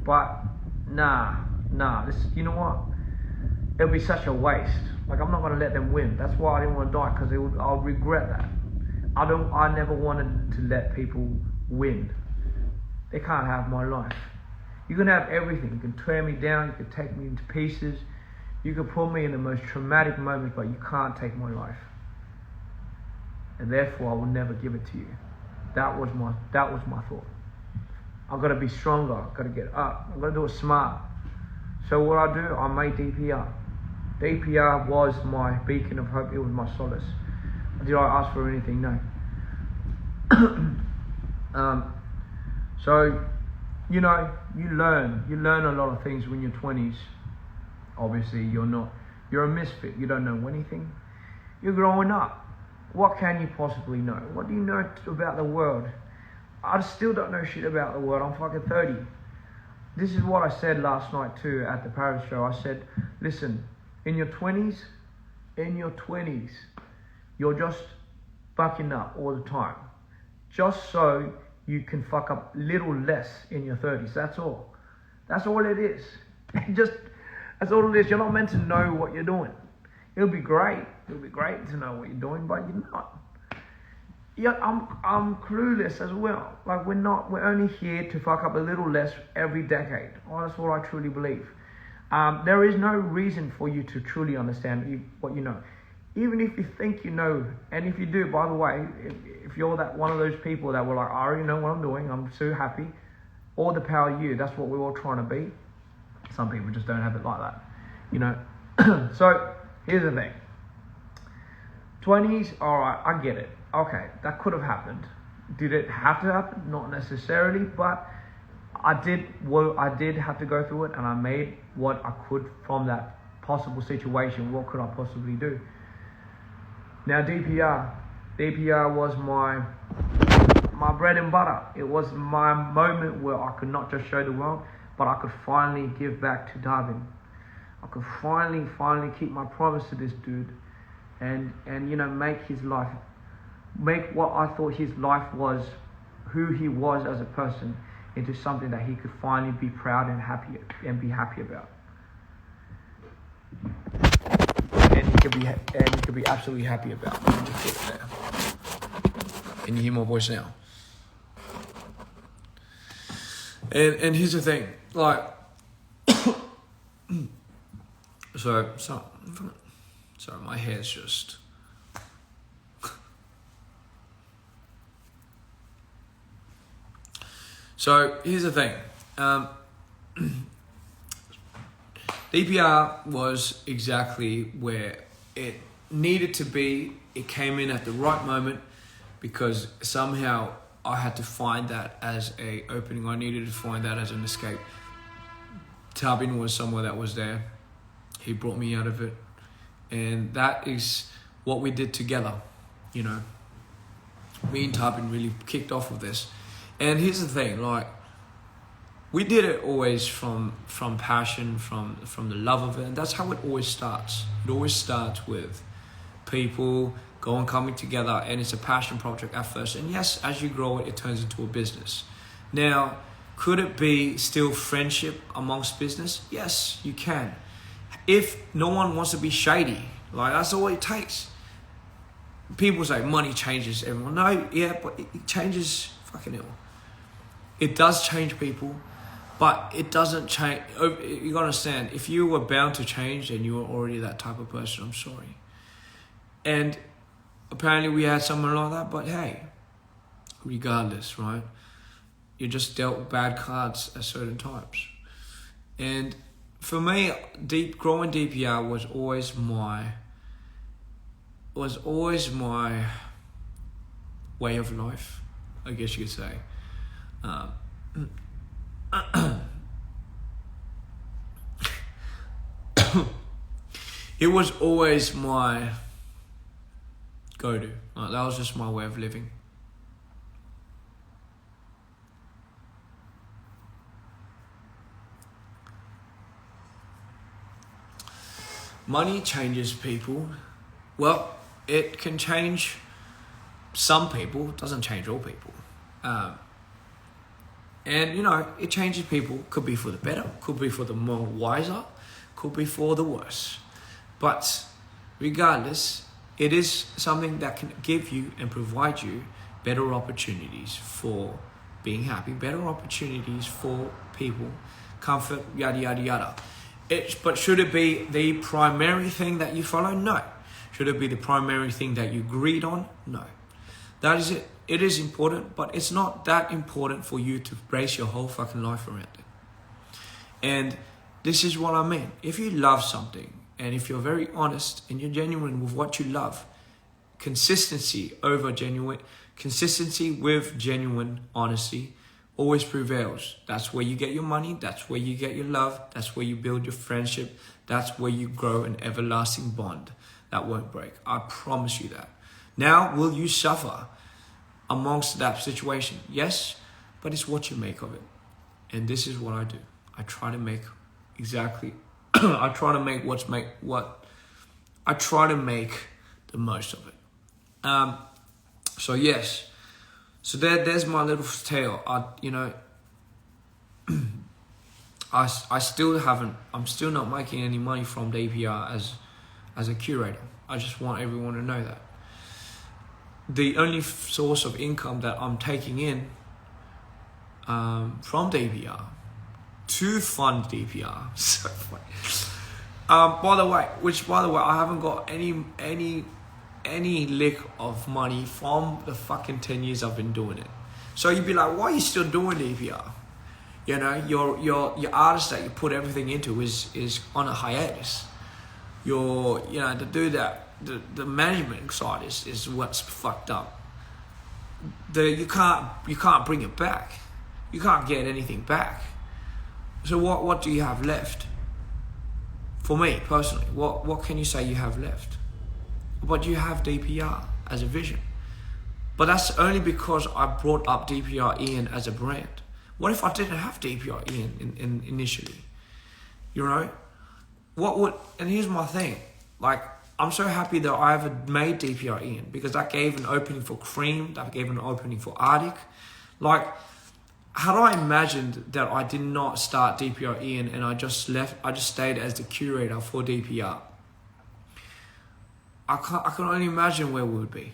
But, nah. You know what? It'll be such a waste. Like, I'm not going to let them win. That's why I didn't want to die, because I'll regret that. I never wanted to let people win. They can't have my life. You can have everything. You can tear me down. You can take me into pieces. You can put me in the most traumatic moments, but you can't take my life. And therefore, I will never give it to you. That was my thought. I've got to be stronger. I've got to get up. I've got to do it smart. So what I do, I made DPR. DPR was my beacon of hope. It was my solace. Did I ask for anything? No. So, you learn a lot of things when you're 20s. Obviously, you're a misfit. You don't know anything. You're growing up. What can you possibly know? What do you know about the world? I still don't know shit about the world. I'm fucking 30. This is what I said last night too at the Paris show. I said, listen, in your 20s, you're just fucking up all the time. Just so you can fuck up little less in your 30s. That's all. That's all it is. That's all it is. You're not meant to know what you're doing. It'll be great. It'll be great to know what you're doing, but you're not. Yeah, I'm clueless as well. Like, we're only here to fuck up a little less every decade. Oh, that's what I truly believe. There is no reason for you to truly understand what you know. Even if you think you know, and if you do, by the way, if you're one of those people that were like, I already know what I'm doing, I'm so happy, all the power you, that's what we're all trying to be. Some people just don't have it like that, So, here's the thing. 20s, alright, I get it. Okay, that could have happened. Did it have to happen? Not necessarily, but I did have to go through it, and I made what I could from that possible situation. What could I possibly do? Now, DPR was my bread and butter. It was my moment where I could not just show the world, but I could finally give back to Darwin. I could finally keep my promise to this dude, and make what I thought his life was, who he was as a person, into something that he could finally be proud and happy about. and he could be absolutely happy about. Let me just put it there. Can you hear my voice now? And here's the thing, like, so my hair's just. So here's the thing. Dpr was exactly where it needed to be. It came in at the right moment because somehow I had to find that as a opening. I needed to find that as an escape. Tabin was somewhere that was there. He brought me out of it. And that is what we did together, you know. Me and Tabin really kicked off with this. And here's the thing, like, we did it always from passion, from the love of it, and that's how it always starts. It always starts with people coming together, and it's a passion project at first. And yes, as you grow it, it turns into a business. Now, could it be still friendship amongst business? Yes, you can. If no one wants to be shady, like, that's all it takes. People say money changes everyone. No, yeah, but it changes fucking hell. It does change people. But it doesn't change. You gotta understand, if you were bound to change, then you were already that type of person. I'm sorry. And apparently we had someone like that, but hey, regardless, right? You're just dealt bad cards at certain times. And for me, growing DPR was always my way of life, I guess you could say. It was always my go-to. Like, that was just my way of living. Money changes people. Well, it can change some people. It doesn't change all people. And, you know, it changes people. Could be for the better, could be for the more wiser, could be for the worse. But regardless, it is something that can give you and provide you better opportunities for being happy, better opportunities for people, comfort, yada, yada, yada. But should it be the primary thing that you follow? No. Should it be the primary thing that you agreed on? No. That is it. It is important, but it's not that important for you to base your whole fucking life around it. And this is what I mean. If you love something, and if you're very honest and you're genuine with what you love, consistency with genuine honesty always prevails. That's where you get your money. That's where you get your love. That's where you build your friendship. That's where you grow an everlasting bond that won't break. I promise you that. Now, will you suffer amongst that situation? Yes, but it's what you make of it. And this is what I do. I try to make I try to make the most of it. So yes. So there's my little tale. I'm still not making any money from Dpr as a curator. I just want everyone to know that. The only source of income that I'm taking in from Dpr to fund Dpr. So funny. By the way, I haven't got any lick of money from the fucking 10 years I've been doing it. So you'd be like, why are you still doing DPR? You know, your artist that you put everything into is on a hiatus. The management side is what's fucked up. You can't bring it back. You can't get anything back. So what do you have left? For me personally, what can you say you have left? But you have DPR as a vision. But that's only because I brought up Dpr Ian as a brand. What if I didn't have Dpr Ian initially? You know? And here's my thing. Like, I'm so happy that I ever made Dpr Ian, because that gave an opening for Cream, that gave an opening for Arctic. Like, had I imagined that I did not start Dpr Ian and I just stayed as the curator for DPR, I can only imagine where we would be.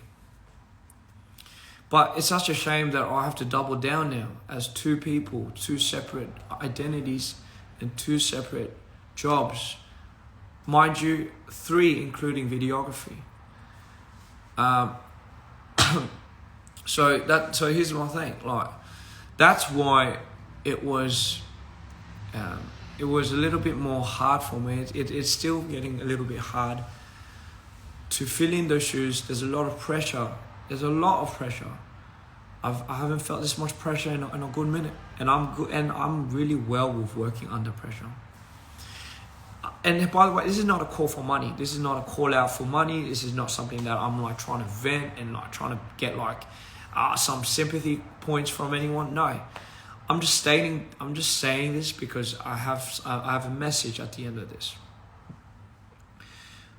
But it's such a shame that I have to double down now as two people, two separate identities and two separate jobs. Mind you, 3 including videography. So here's my thing. Like, that's why it was a little bit more hard for me. It's still getting a little bit hard to fill in those shoes. There's a lot of pressure. There's a lot of pressure. I haven't felt this much pressure in a good minute, and I'm really well with working under pressure. And by the way, this is not a call for money. This is not a call out for money. This is not something that I'm like trying to vent and like trying to get like some sympathy points from anyone. No, I'm just saying this because I have a message at the end of this.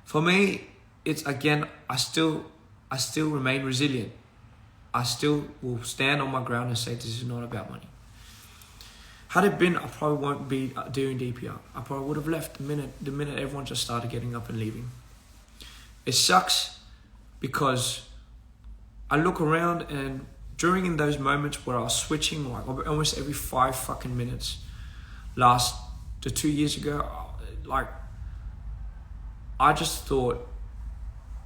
For me, it's again, I still remain resilient. I still will stand on my ground and say this is not about money. Had it been, I probably won't be doing DPR. I probably would have left the minute everyone just started getting up and leaving. It sucks because I look around, and during those moments where I was switching like almost every 5 fucking minutes, the 2 years ago, like I just thought,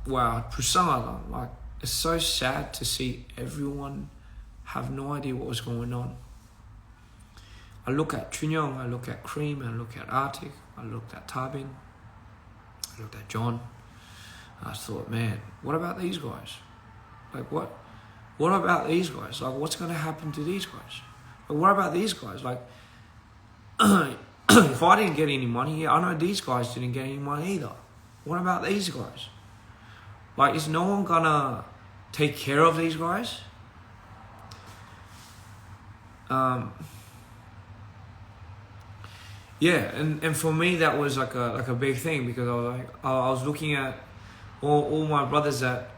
wow, Prusanga, like it's so sad to see everyone have no idea what was going on. I look at Trinyong, I look at Cream, I look at Arctic, I looked at Tarbin, I looked at John. I thought, man, what about these guys? Like what about these guys? Like what's going to happen to these guys? Like what about these guys? Like if I didn't get any money, I know these guys didn't get any money either. What about these guys? Like, is no one gonna take care of these guys? Yeah, and for me that was like a big thing, because I was looking at all my brothers that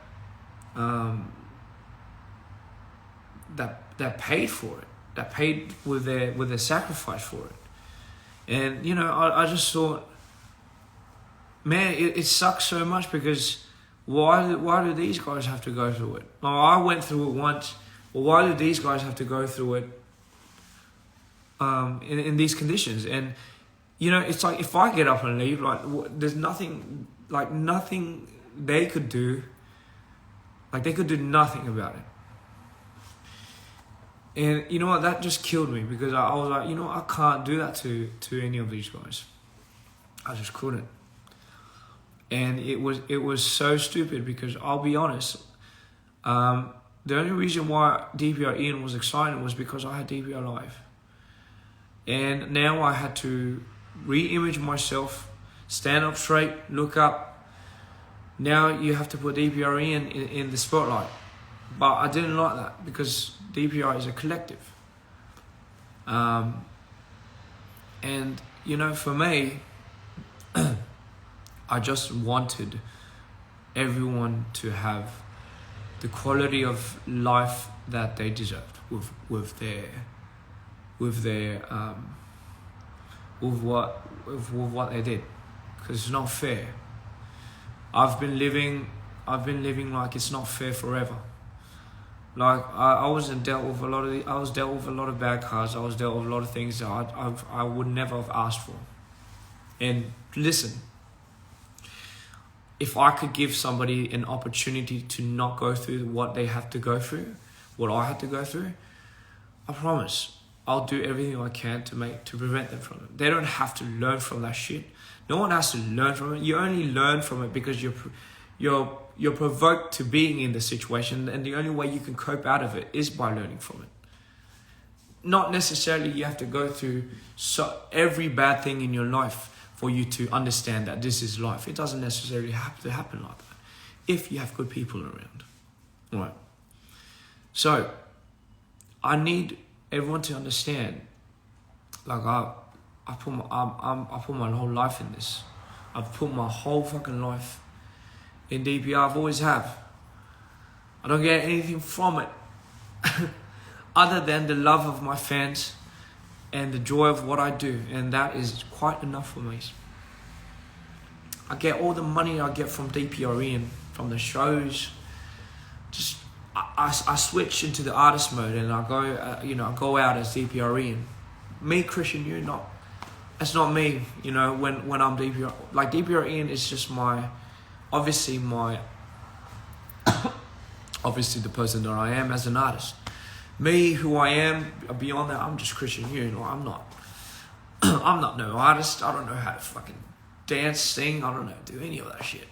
paid for it, that paid with their sacrifice for it, and you know I just thought, man, it sucks so much because why do these guys have to go through it? Like, I went through it once. Well, why do these guys have to go through it in these conditions? And you know, it's like if I get up and leave, like there's nothing they could do. Like they could do nothing about it. And you know what? That just killed me, because I was like, you know, I can't do that to any of these guys. I just couldn't. And it was so stupid, because I'll be honest, the only reason why Dpr Ian was excited was because I had DPR Live. And now I had to re-image myself, stand up straight, look up. Now you have to put Dpr Ian in the spotlight. But I didn't like that, because DPR is a collective. And, you know, for me, I just wanted everyone to have the quality of life that they deserved with what they did, because it's not fair. I've been living like it's not fair forever. Like I was dealt with a lot of bad cards. I was dealt with a lot of things that I would never have asked for. And listen, if I could give somebody an opportunity to not go through what they have to go through, what I had to go through, I promise I'll do everything I can to prevent them from it. They don't have to learn from that shit. No one has to learn from it. You only learn from it because you're provoked to being in the situation, and the only way you can cope out of it is by learning from it. Not necessarily you have to go through every bad thing in your life for you to understand that this is life. It doesn't necessarily have to happen like that if you have good people around. All right. So I need everyone to understand, like I put my whole life in this. I've put my whole fucking life in DPR. I've always have. I don't get anything from it other than the love of my fans and the joy of what I do, and that is quite enough for me. I get all the money I get from Dpr Ian, from the shows. Just I switch into the artist mode and I go, I go out as Dpr Ian. Me, Christian, you not. It's not me, when I'm Dpr. Like Dpr Ian is just obviously the person that I am as an artist. Me, who I am, beyond that, I'm just Christian you. I'm not. I'm not no artist. I don't know how to fucking dance, sing. I don't know how to do any of that shit.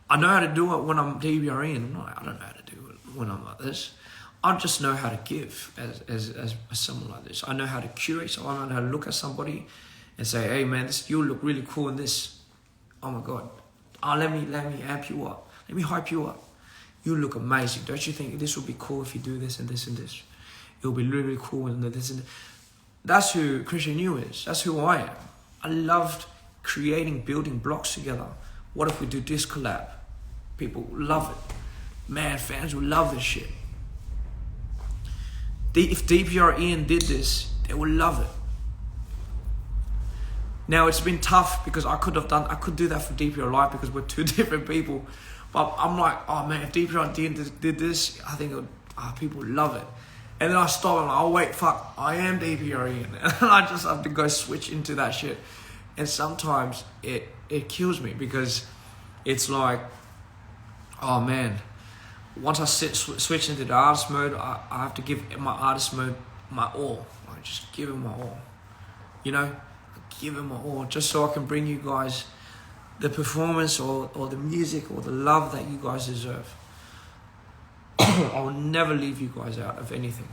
I know how to do it when I'm Dpr Ian. I don't know how to do it when I'm like this. I just know how to give as someone like this. I know how to curate. So I know how to look at somebody and say, hey man, you look really cool in this. Oh my God. Oh, let me amp you up. Let me hype you up. You look amazing. Don't you think this would be cool if you do this and this and this? It'll be really, really cool and this and this. That's who Christian Yu is. That's who I am. I loved building blocks together. What if we do this collab? People love it. Man, fans will love this shit. If Dpr Ian did this, they would love it. Now it's been tough because I could do that for Dpr Live because we're two different people. But I'm like, oh man, if Dpr did this, I think people would love it. And then I stop and I'm like, oh wait, fuck, I am Dpr Ian. And I just have to go switch into that shit. And sometimes it kills me because it's like, oh man, once I switch into the artist mode, I have to give my artist mode my all. I just give it my all. Give it my all just so I can bring you guys the performance or the music or the love that you guys deserve. I will never leave you guys out of anything.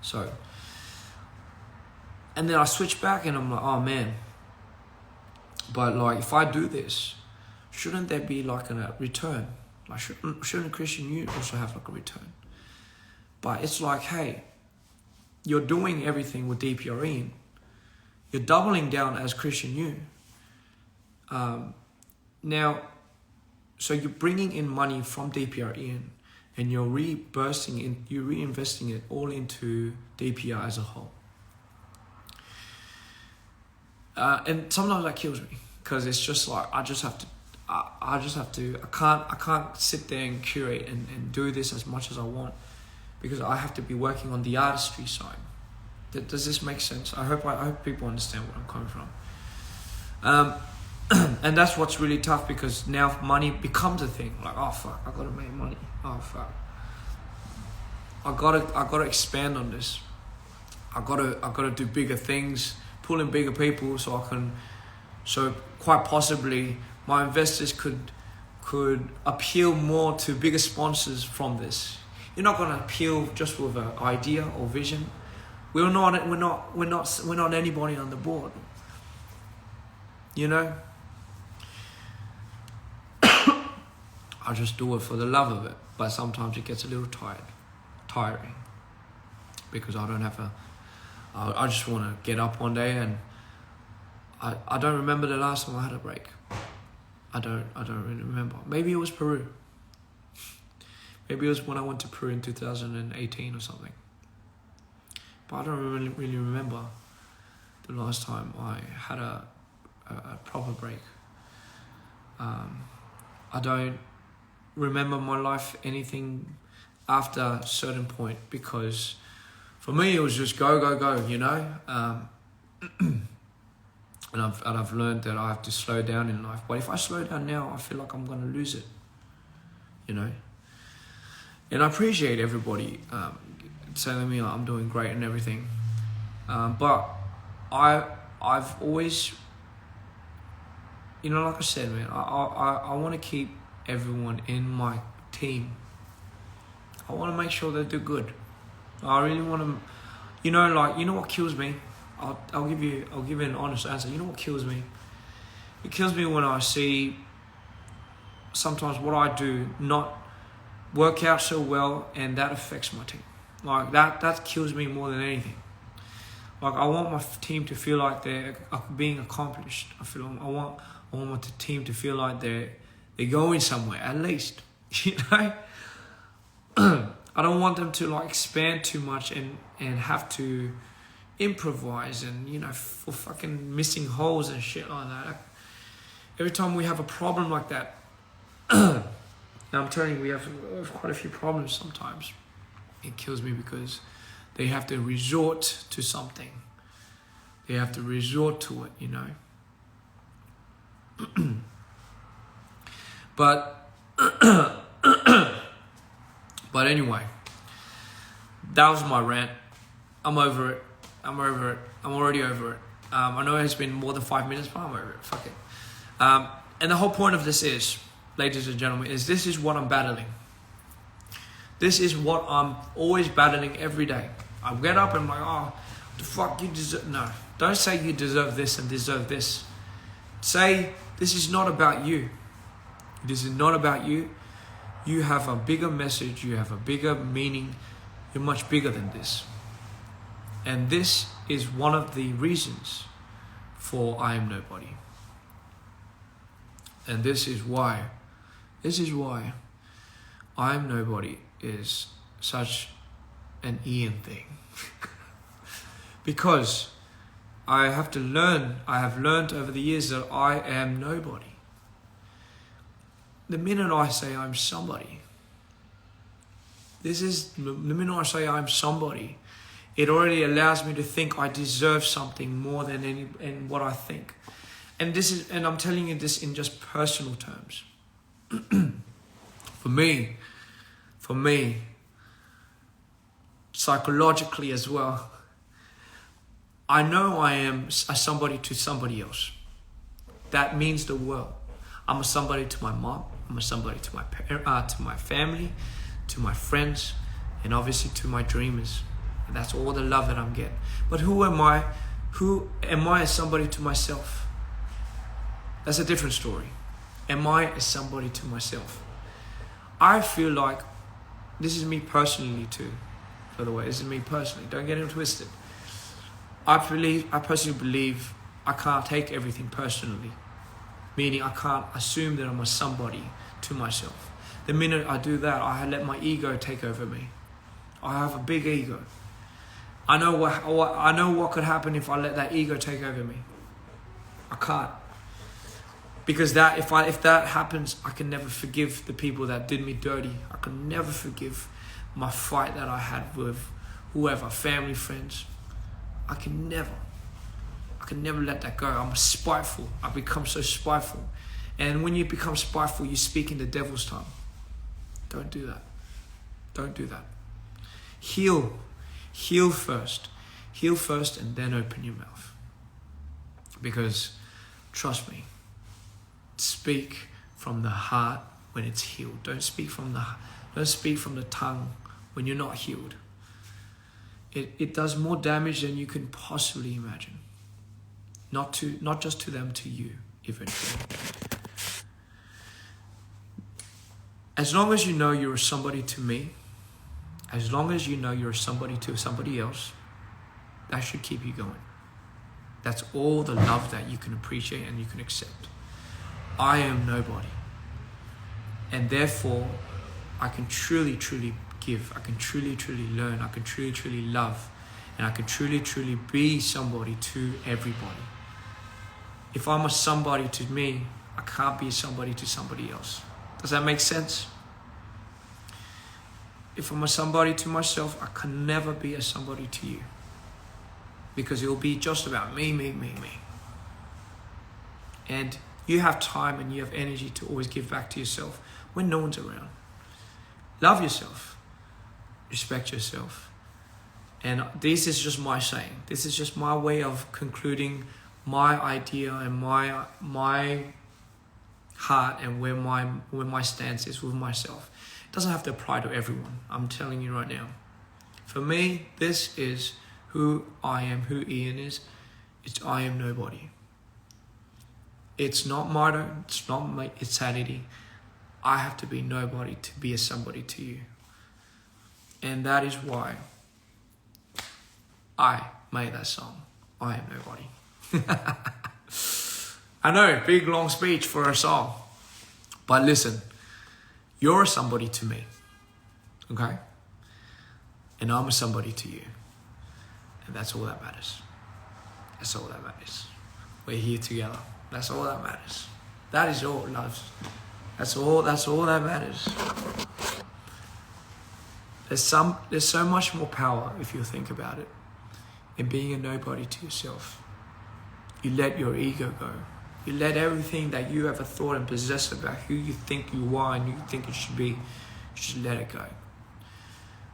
So, and then I switch back and I'm like, oh man. But like, if I do this, shouldn't there be like a return? Like, shouldn't Christian Yu also have like a return? But it's like, hey, you're doing everything with Dpr Ian. You're doubling down as Christian Yu. Now, so you're bringing in money from Dpr Ian and you're reinvesting it all into DPR as a whole. And sometimes that kills me because it's just like, I can't sit there and curate and do this as much as I want because I have to be working on the artistry side. Does this make sense? I hope people understand where I'm coming from. And that's what's really tough because now money becomes a thing. Like, oh fuck, I gotta make money. Oh fuck, I gotta expand on this. I gotta do bigger things, pull in bigger people so quite possibly my investors could appeal more to bigger sponsors from this. You're not gonna appeal just with an idea or vision. We're not anybody on the board. I just do it for the love of it, but sometimes it gets a little tiring because I don't have I just want to get up one day and I don't remember the last time I had a break. I don't really remember. Maybe it was Peru. Maybe it was when I went to Peru in 2018 or something. But I don't really remember the last time I had a proper break. I don't remember my life anything after a certain point because for me it was just go, and I've learned that I have to slow down in life. But if I slow down now, I feel like I'm gonna lose it, And I appreciate everybody telling me I'm doing great and everything, but I've always, like I said, man, I want to keep everyone in my team. I want to make sure they do good. I really want to, what kills me? I'll give you an honest answer. You know what kills me? It kills me when I see sometimes what I do not work out so well, and that affects my team. Like that kills me more than anything. Like I want my team to feel like they're being accomplished. I want my team to feel like they're going somewhere at least. I don't want them to like expand too much and have to, improvise and, for fucking missing holes and shit like that. Every time we have a problem like that, and I'm telling you, we have quite a few problems sometimes. It kills me because they have to resort to something. They have to resort to it, But, but anyway, that was my rant. I'm over it. I'm already over it. I know it's been more than 5 minutes, but I'm over it. Fuck it. And the whole point of this is, ladies and gentlemen, this is what I'm battling. This is what I'm always battling every day. I get up and I'm like, oh, the fuck you deserve. No, don't say you deserve this and deserve this. Say, this is not about you. This is not about you. You have a bigger message. You have a bigger meaning. You're much bigger than this. And this is one of the reasons for I am nobody. And this is why I am nobody is such an Ian thing. Because I have learned over the years that I am nobody. The minute I say I'm somebody, the minute I say I'm somebody, it already allows me to think I deserve something more than and what I think. And I'm telling you this in just personal terms. For me, psychologically as well, I know I am a somebody to somebody else. That means the world. I'm a somebody to my mom. I'm a somebody to my family, to my friends, and obviously to my dreamers. And that's all the love that I'm getting. But who am I? Who am I as somebody to myself? That's a different story. Am I as somebody to myself? I feel like, this is me personally too, by the way, this is me personally, don't get it twisted. I personally believe I can't take everything personally, meaning I can't assume that I'm a somebody to myself. The minute I do that, I let my ego take over me. I have a big ego. I know what could happen if I let that ego take over me. I can't. Because if that happens, I can never forgive the people that did me dirty. I can never forgive my fight that I had with whoever, family, friends. I can never let that go. I'm spiteful. I become so spiteful. And when you become spiteful, you speak in the devil's tongue. Don't do that. Don't do that. Heal first. Heal first and then open your mouth. Because, trust me, speak from the heart when it's healed. Don't speak from the tongue when you're not healed. It does more damage than you can possibly imagine. Not just to them, to you, eventually. As long as you know you're somebody to me, as long as you know you're somebody to somebody else, that should keep you going. That's all the love that you can appreciate and you can accept. I am nobody. And therefore, I can truly, truly give. I can truly, truly learn. I can truly, truly love. And I can truly, truly be somebody to everybody. If I'm a somebody to me, I can't be somebody to somebody else. Does that make sense? If I'm a somebody to myself, I can never be a somebody to you. Because it will be just about me. And you have time and you have energy to always give back to yourself when no one's around. Love yourself. Respect yourself. And this is just my saying. This is just my way of concluding my idea and my heart and where my stance is with myself. It doesn't have to apply to everyone. I'm telling you right now. For me, this is who I am, who Ian is. It's I am nobody. It's not motto, it's not my insanity. I have to be nobody to be a somebody to you. And that is why I made that song, I am nobody. I know, big long speech for a song. But listen, you're a somebody to me, okay? And I'm a somebody to you. And that's all that matters. That's all that matters. We're here together. That's all that matters. That is all, loves. That's all that matters. There's so much more power, if you think about it, in being a nobody to yourself. You let your ego go. You let everything that you ever thought and possessed about who you think you are and you think you should be, you should let it go.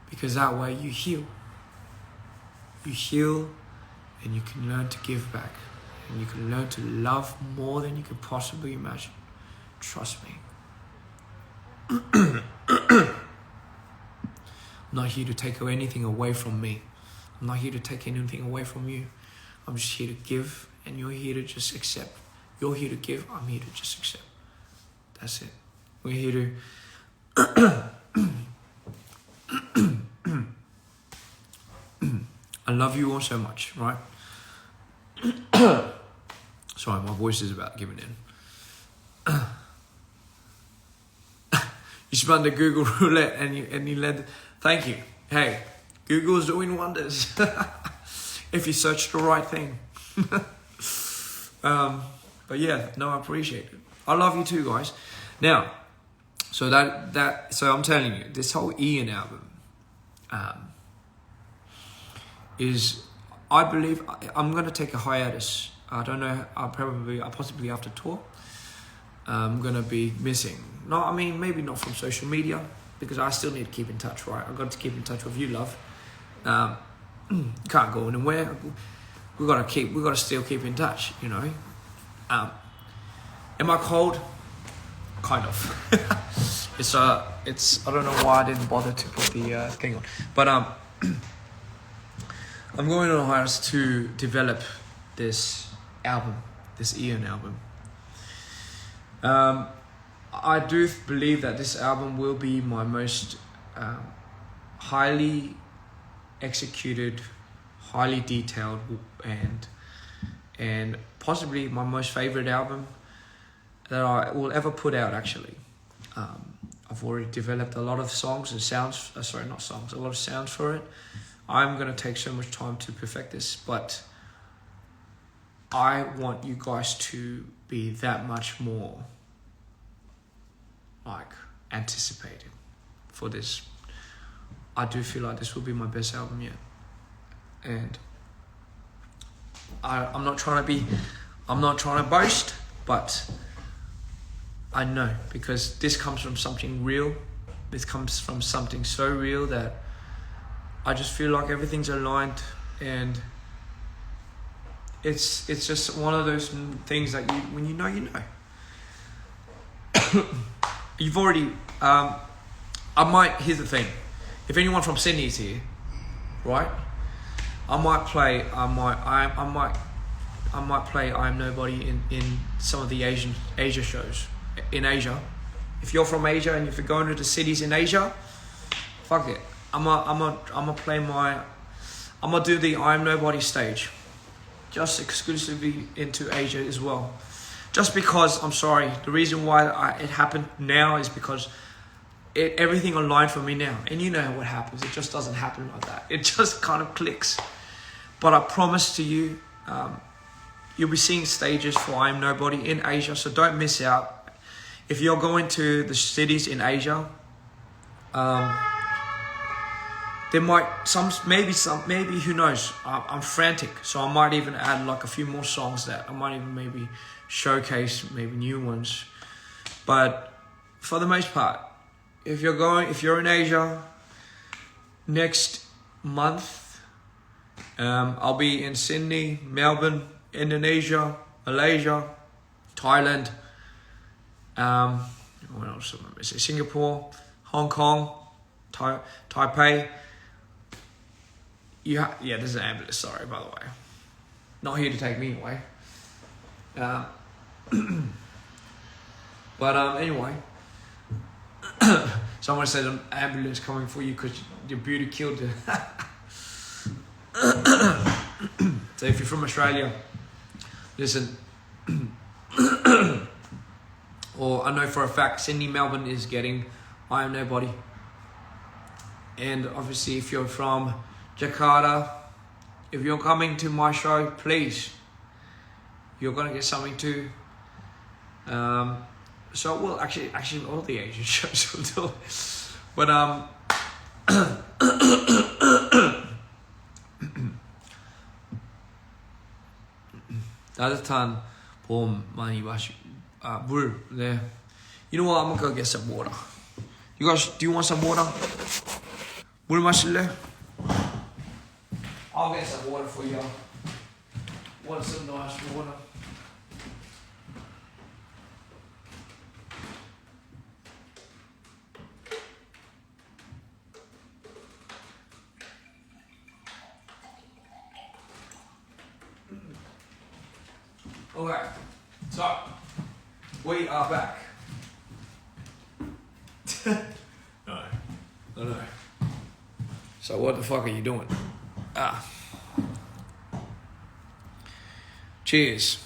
Because that way you heal. You heal and you can learn to give back. And you can learn to love more than you could possibly imagine. Trust me. I'm not here to take anything away from me. I'm not here to take anything away from you. I'm just here to give, and you're here to just accept. You're here to give, I'm here to just accept. That's it. We're here to... I love you all so much, right? Sorry, my voice is about giving in. You spun the Google roulette and you led. Thank you. Hey, Google's doing wonders. If you search the right thing. But yeah, no, I appreciate it. I love you too, guys. Now, so so I'm telling you, this whole Ian album is, I believe, I'm gonna take a hiatus. I don't know. I'll possibly after tour. I'm gonna be missing. No, I mean maybe not from social media because I still need to keep in touch, right? I've got to keep in touch with you, love. Can't go anywhere. We gotta still keep in touch, you know. Am I cold? Kind of. It's I don't know why I didn't bother to put the thing on, but I'm going on a hiatus to develop this album, this Ian album. I do believe that this album will be my most highly executed, highly detailed, and possibly my most favorite album that I will ever put out. Actually, I've already developed a lot of songs and sounds. A lot of sounds for it. I'm gonna take so much time to perfect this, but I want you guys to be that much more like anticipated for this. I do feel like this will be my best album yet, and I'm not trying to boast, but I know, because this comes from something real. This comes from something so real that I just feel like everything's aligned, and it's just one of those things that when you know, you know. You've already, here's the thing. If anyone from Sydney is here, right? I might play I Am Nobody in some of the Asia shows. In Asia. If you're from Asia and if you're going to the cities in Asia, fuck it. I'm gonna do the I Am Nobody stage. Just exclusively into Asia as well. Just because, I'm sorry, the reason why it happened now is because everything aligned for me now. And you know what happens. It just doesn't happen like that. It just kind of clicks. But I promise to you, you'll be seeing stages for I Am Nobody in Asia. So don't miss out. If you're going to the cities in Asia, there might, maybe who knows, I'm frantic. So I might even add like a few more songs that I might even maybe showcase, maybe new ones. But for the most part, if you're in Asia next month, I'll be in Sydney, Melbourne, Indonesia, Malaysia, Thailand, what else am I missing? Singapore, Hong Kong, Taipei. There's an ambulance, sorry, by the way. Not here to take me away. But anyway, someone said an ambulance coming for you because your beauty killed you. So if you're from Australia, listen. Or I know for a fact Sydney, Melbourne is getting I Am Nobody. And obviously if you're from Jakarta, if you're coming to my show, please, you're gonna get something too. So well, actually, all the Asian shows will do. But 따뜻한 봄 많이 물. 네. You know what? I'm gonna go get some water. You guys, do you want some water? 물 마실래? I'll get some water for you. Want some nice water? Okay, so we are back. No. So what the fuck are you doing? Cheers.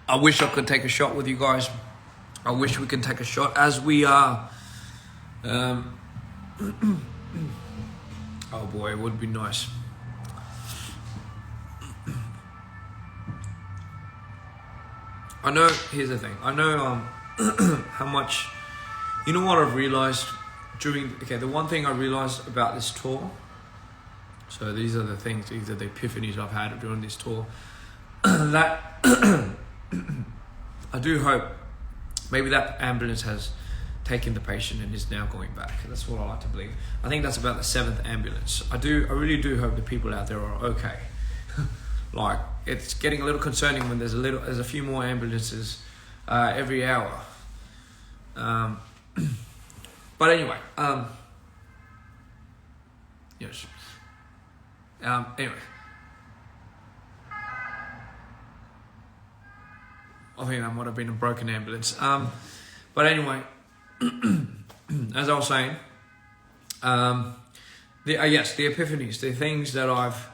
I wish I could take a shot with you guys. I wish we can take a shot as we are. Oh boy, it would be nice. I know, here's the thing. I know how much, you know what I've realized the one thing I realized about this tour, so these are the things, these are the epiphanies I've had during this tour, that I do hope maybe that ambulance has taken the patient and is now going back. That's what I like to believe. I think that's about the 7th ambulance. I really do hope the people out there are okay. Like, it's getting a little concerning when there's a few more ambulances every hour. But anyway, yes. Anyway, I think that might have been a broken ambulance. But anyway, as I was saying, the epiphanies, the things that I've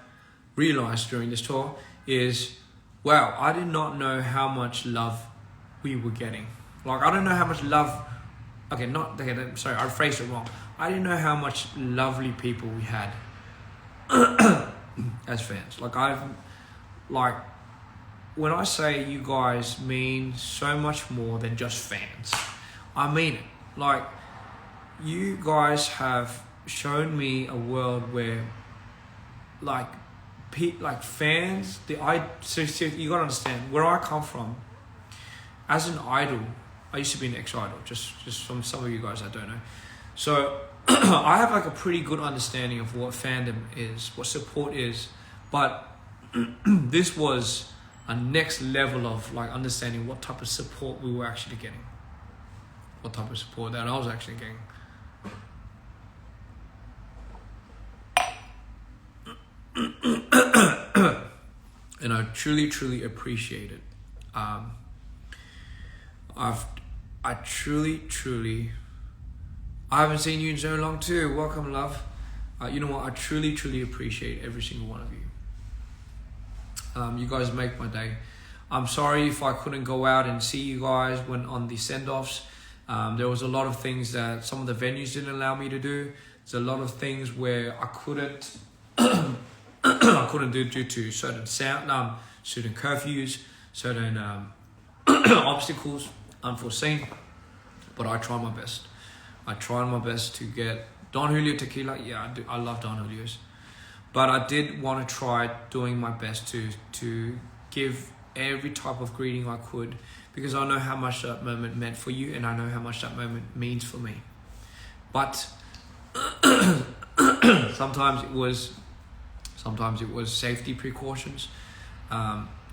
realized during this tour is, wow, I did not know how much love we were getting. Like, I don't know how much love, sorry, I phrased it wrong. I didn't know how much lovely people we had as fans. When I say you guys mean so much more than just fans, I mean it. Like, you guys have shown me a world where, fans, so you gotta understand where I come from. As an idol, I used to be an ex-idol, just from some of you guys I don't know. So I have a pretty good understanding of what fandom is, what support is, but this was a next level of understanding what type of support we were actually getting, what type of support that I was actually getting. And I truly appreciate it. I truly, I haven't seen you in so long too. Welcome, love. You know what? I truly appreciate every single one of you. You guys make my day. I'm sorry if I couldn't go out and see you guys when on the send-offs. There was a lot of things that some of the venues didn't allow me to do. There's a lot of things where I couldn't do due to certain certain curfews, certain obstacles, unforeseen. But I tried my best. I tried my best to get Don Julio tequila. Yeah, I love Don Julio's. But I did want to try doing my best to give every type of greeting I could, because I know how much that moment meant for you, and I know how much that moment means for me. But sometimes it was safety precautions.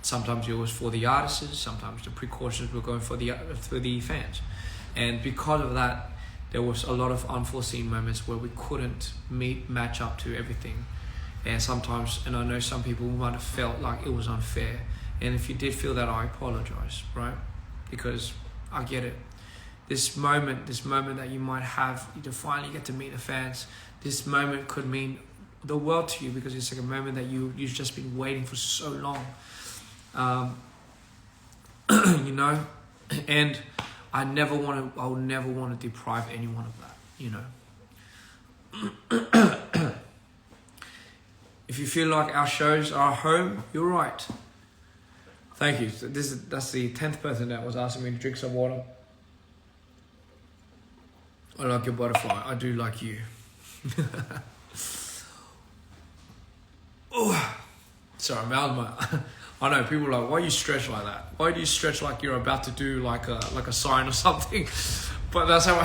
Sometimes it was for the artists. Sometimes the precautions were going for the fans. And because of that, there was a lot of unforeseen moments where we couldn't match up to everything. And sometimes, and I know some people might have felt like it was unfair. And if you did feel that, I apologize, right? Because I get it. This moment that you might have to finally get to meet the fans, this moment could mean the world to you, because it's like a moment that you've just been waiting for so long. You know, and I will never want to deprive anyone of that, you know. If you feel like our shows are home, you're right. Thank you. So that's the 10th person that was asking me to drink some water. I like your butterfly. I do like you. Oh, sorry, I know people are like, why you stretch like that? Why do you stretch like you're about to do like a sign or something? But that's how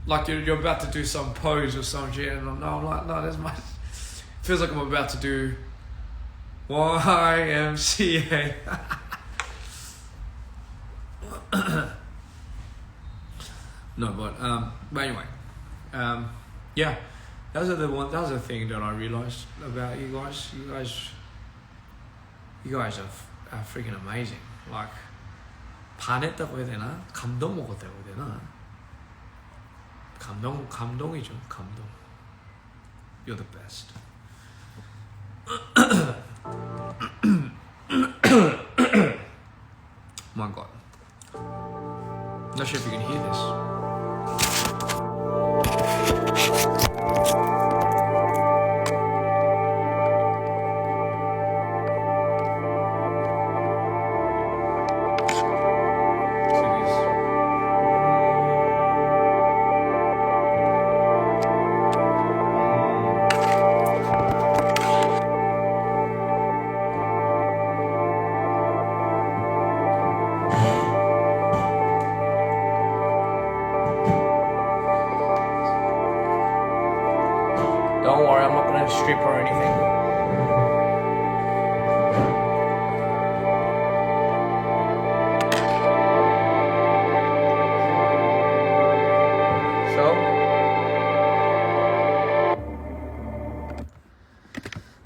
like you're about to do some pose or some shit, and I'm like, no, that's my. Feels like I'm about to do YMCA. No, but anyway, yeah, that was the thing that I realized about you guys. You guys are freaking amazing. Like, 반했다고 해야 되나? 감동 먹었다고 해야 되나? 감동이죠, 감동. You're the best. My God. Not sure if you can hear this. Don't worry, I'm not gonna strip or anything.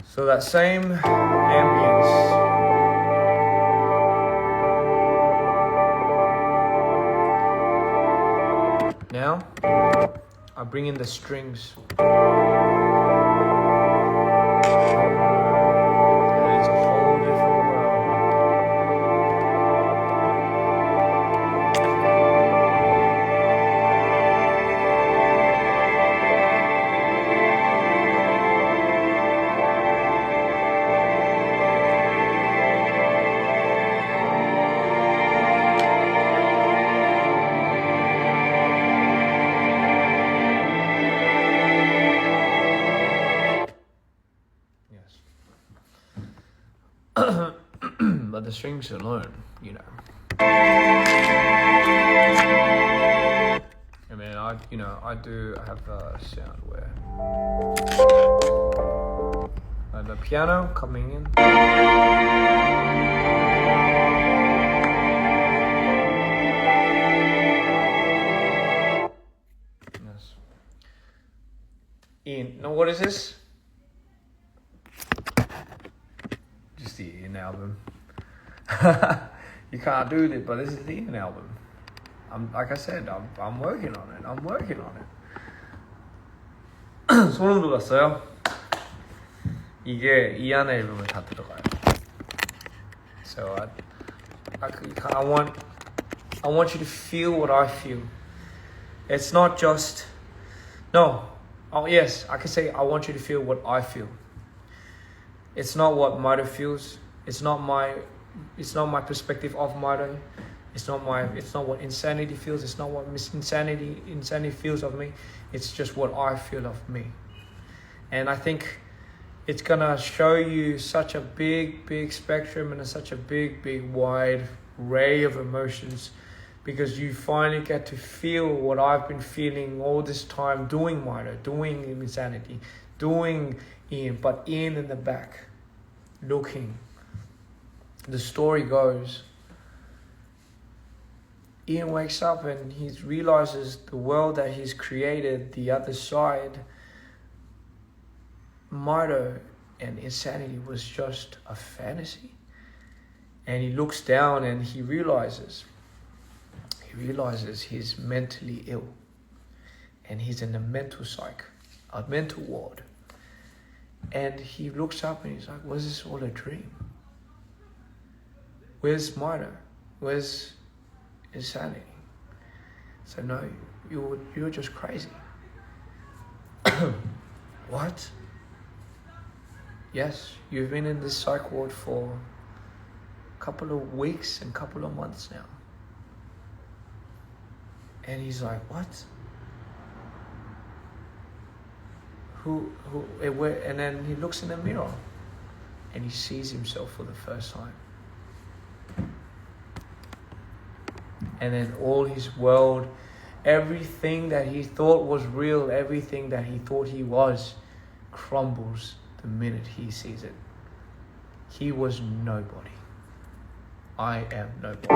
So that same ambience. Now, I bring in the strings. But the strings alone, you know. I mean, I have a sound where the piano coming in. Yes. Ian, now what is this? Just the Ian album. You can't do this, but this is the Ian album. Like I said, I'm working on it. I'm working on it. 소름 돋았어요. 이게 이안 앨범에 다 들어가요. So I want you to feel what I feel. It's not just yes, I can say I want you to feel what I feel. It's not what Mito feels. It's not my perspective of Mito. It's not what insanity feels. It's not what insanity feels of me. It's just what I feel of me. And I think it's gonna show you such a big spectrum and such a big wide array of emotions, because you finally get to feel what I've been feeling all this time doing Mito, doing insanity, doing Ian, but Ian in the back, looking. The story goes, Ian wakes up and he realizes the world that he's created, the other side, Mito and insanity was just a fantasy. And he looks down and he realizes he's mentally ill. And he's in a mental ward. And he looks up and he's like, was this all a dream? Where's Mito? Where's insanity? So no, you're just crazy. What? yes, you've been in this psych ward for a couple of weeks and couple of months now. And he's like, what? Who, where? And then he looks in the mirror and he sees himself for the first time. And then all his world, everything that he thought was real, everything that he thought he was, crumbles the minute he sees it. He was nobody. I am nobody.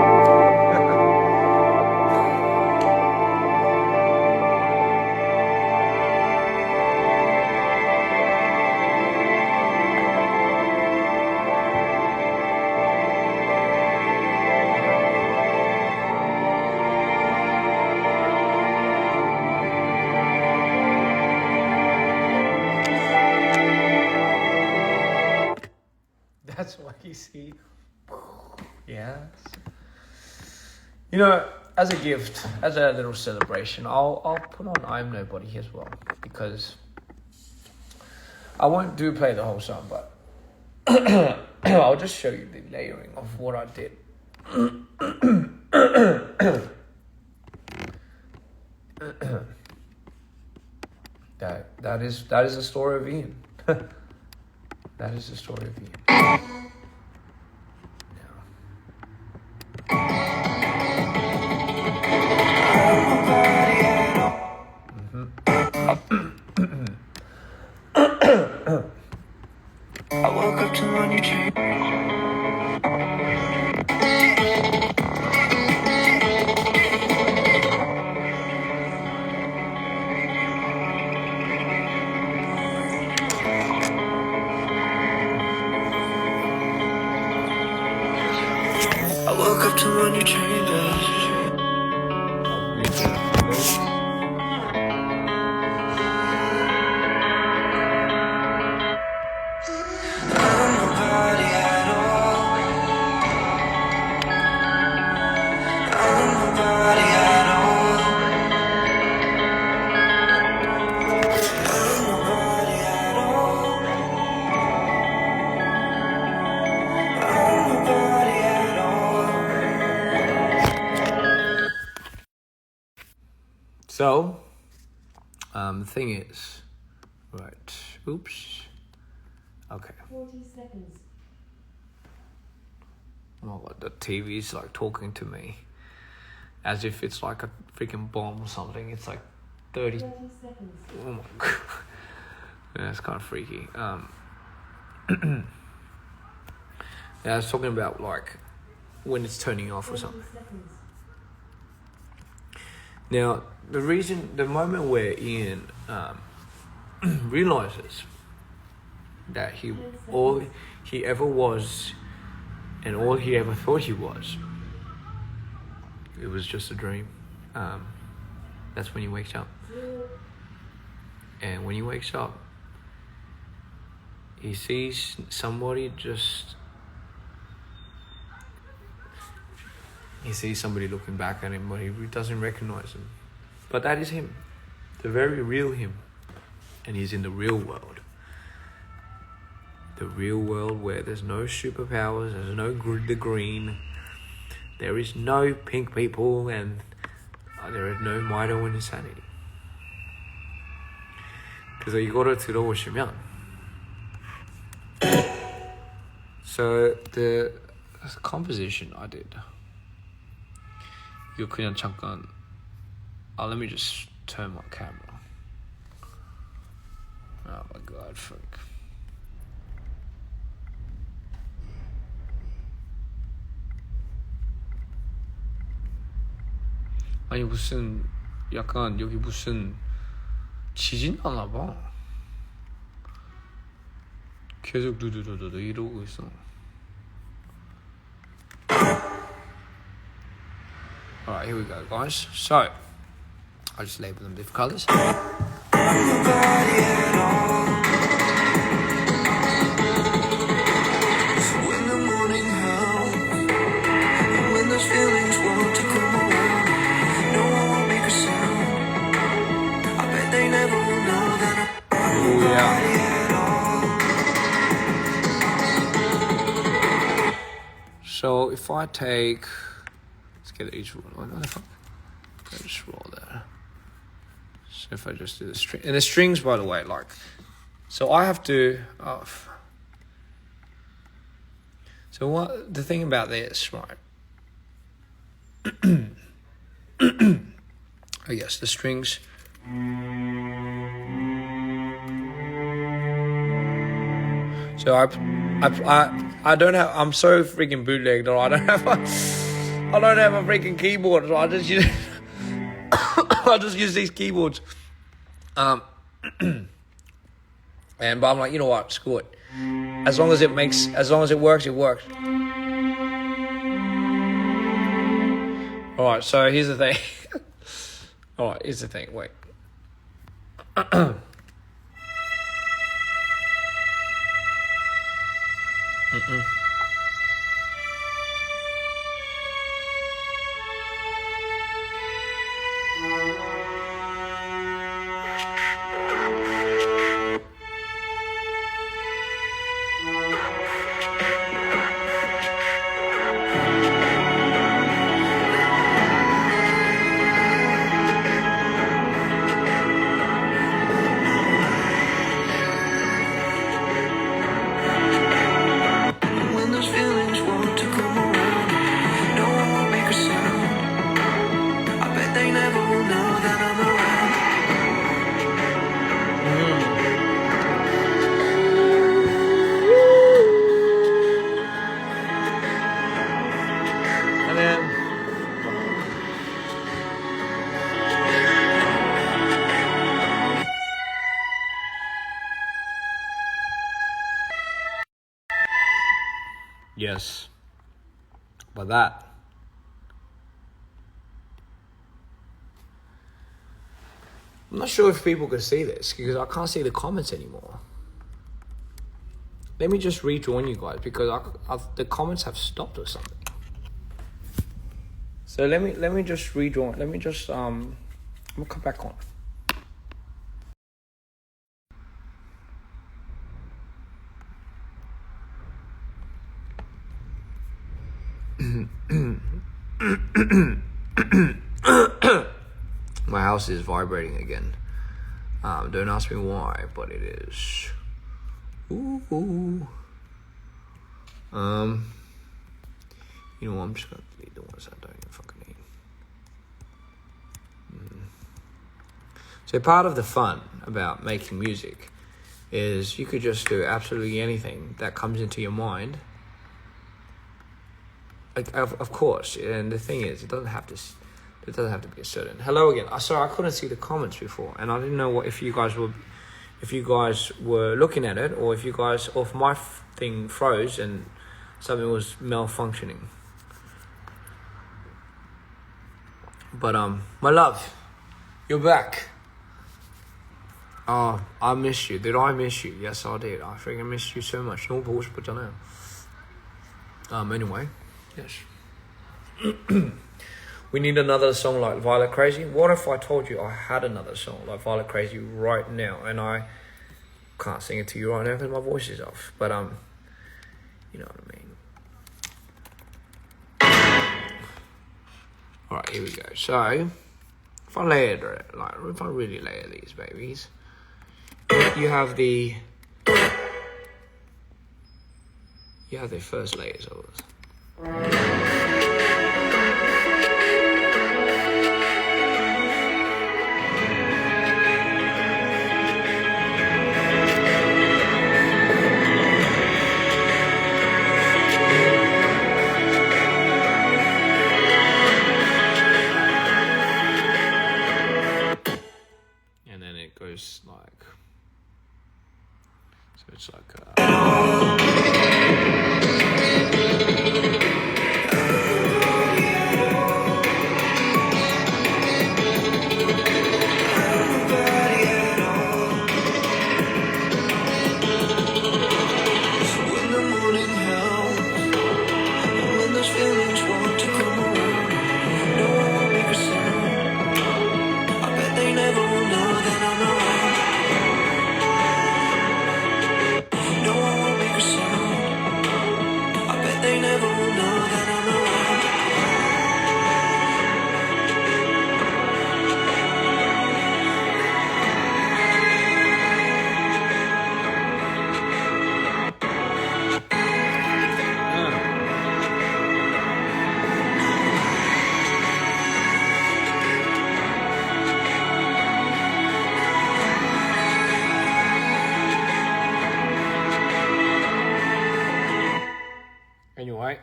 That's why you see, yes. You know, as a gift, as a little celebration, I'll put on I'm Nobody as well, because I won't play the whole song, but I'll just show you the layering of what I did. That is the story of Ian. That is the story of Ian. I woke up to a new dream. I woke up to a new dream. So, the thing is, right, oops, okay. 40 seconds. Oh, the TV's like talking to me as if it's like a freaking bomb or something. It's like 30 seconds. Oh my god. Yeah, it's kind of freaky. Yeah, I was talking about like when it's turning off or something. Seconds. Now, the moment where Ian realizes that all he ever was and all he ever thought he was, it was just a dream. That's when he wakes up. And when he wakes up, he sees somebody looking back at him, but he doesn't recognize him. But that is him, the very real him. And he's in the real world. The real world where there's no superpowers, there's no the green, there is no pink people, and there is no Mido and insanity. 그래서 이거를 들어보시면, so the composition I did, 이거 그냥 잠깐, let me just turn my camera. Oh my god, fuck. 아니 무슨 약간 여기 무슨 지진 나나 봐. 계속 두두두두 이러고 있어. Alright, here we go, guys. So, I'll just label them different colours. if I take, let's get each one. Just roll there. So if I just do the string, and the strings, by the way, like, so I have to. So what the thing about this, right? Oh yes, the strings. So I don't have. I'm so freaking bootlegged. I don't have a freaking keyboard. So I just use I just use these keyboards. But I'm like, you know what? Screw it. As long as it works, it works. All right. So here's the thing. All right. Here's the thing. Wait. When those feelings want to come around, no one will make a sound. I bet they never will know that I'm around. And then. Yes. But that. I'm not sure if people can see this because I can't see the comments anymore. Let me just rejoin you guys because the comments have stopped or something. So let me just rejoin. Let me just I'm gonna come back on. My house is vibrating again. Don't ask me why, but it is. Ooh. You know what? I'm just gonna delete the ones I don't even fucking need. So part of the fun about making music is you could just do absolutely anything that comes into your mind. Like, of course, and the thing is, it doesn't have to be a certain. Hello again. Sorry, I couldn't see the comments before, and I didn't know if you guys were looking at it, or if my thing froze and something was malfunctioning. But my love, you're back. Oh, I missed you. Did I miss you? Yes, I did. I freaking missed you so much. No bullshit, but I know. Anyway. Yes. We need another song like Violet Crazy. What if I told you I had another song like Violet Crazy right now, and I can't sing it to you right now because my voice is off. But you know what I mean. All right, here we go. So if I really layer these babies, you have the first layers of it. And then it goes like, so it's like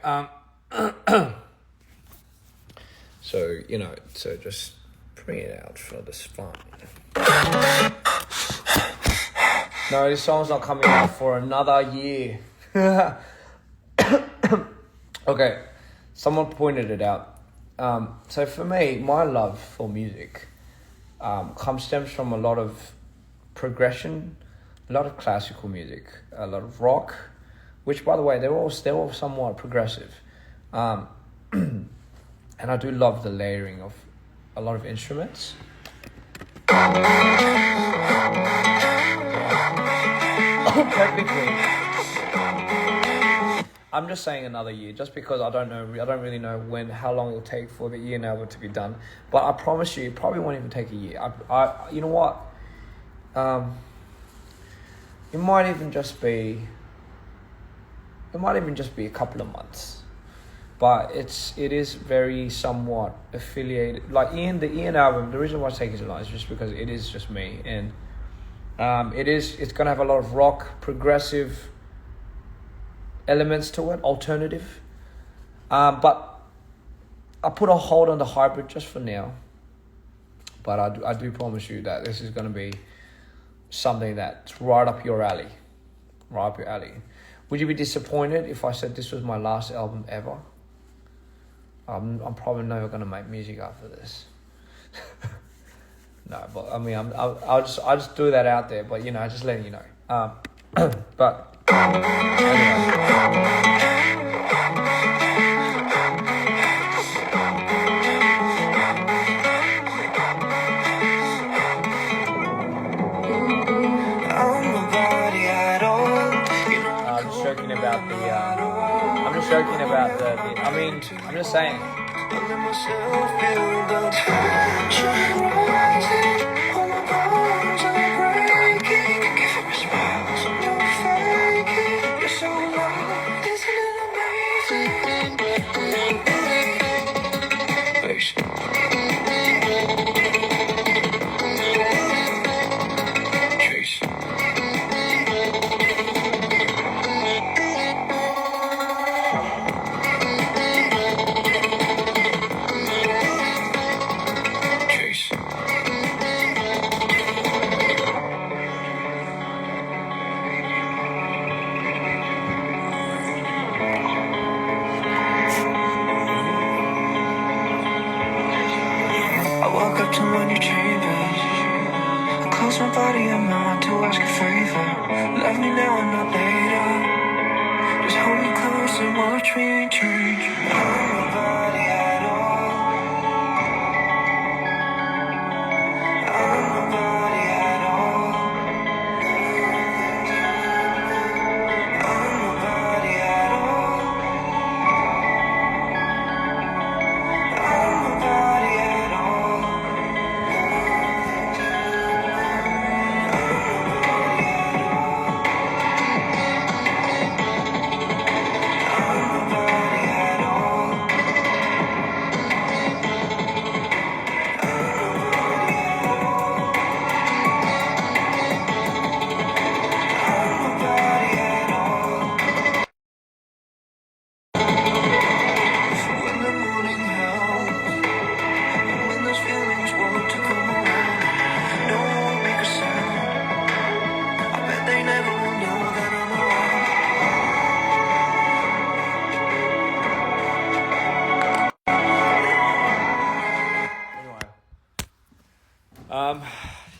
anyway, so, you know, so just bring it out for this fun. No, this song's not coming out for another year. Okay, someone pointed it out. So for me, my love for music stems from a lot of progression, a lot of classical music, a lot of rock, which, by the way, they're all somewhat progressive. And I do love the layering of a lot of instruments. Technically, I'm just saying another year, just because I don't really know how long it'll take for the Ian album to be done. But I promise you, it probably won't even take a year. You know what? It might even just be a couple of months. But it is very somewhat affiliated. Like the Ian album, the reason why I take it so long is just because it is just me, and it's gonna have a lot of rock, progressive elements to it, alternative. But I put a hold on the hybrid just for now. But I do promise you that this is gonna be something that's right up your alley. Right up your alley. Would you be disappointed if I said this was my last album ever? I'm probably never gonna make music after this. No, but I mean, I'll just do that out there. But you know, just letting you know. But anyway. I'm just joking about the I mean, I'm just saying.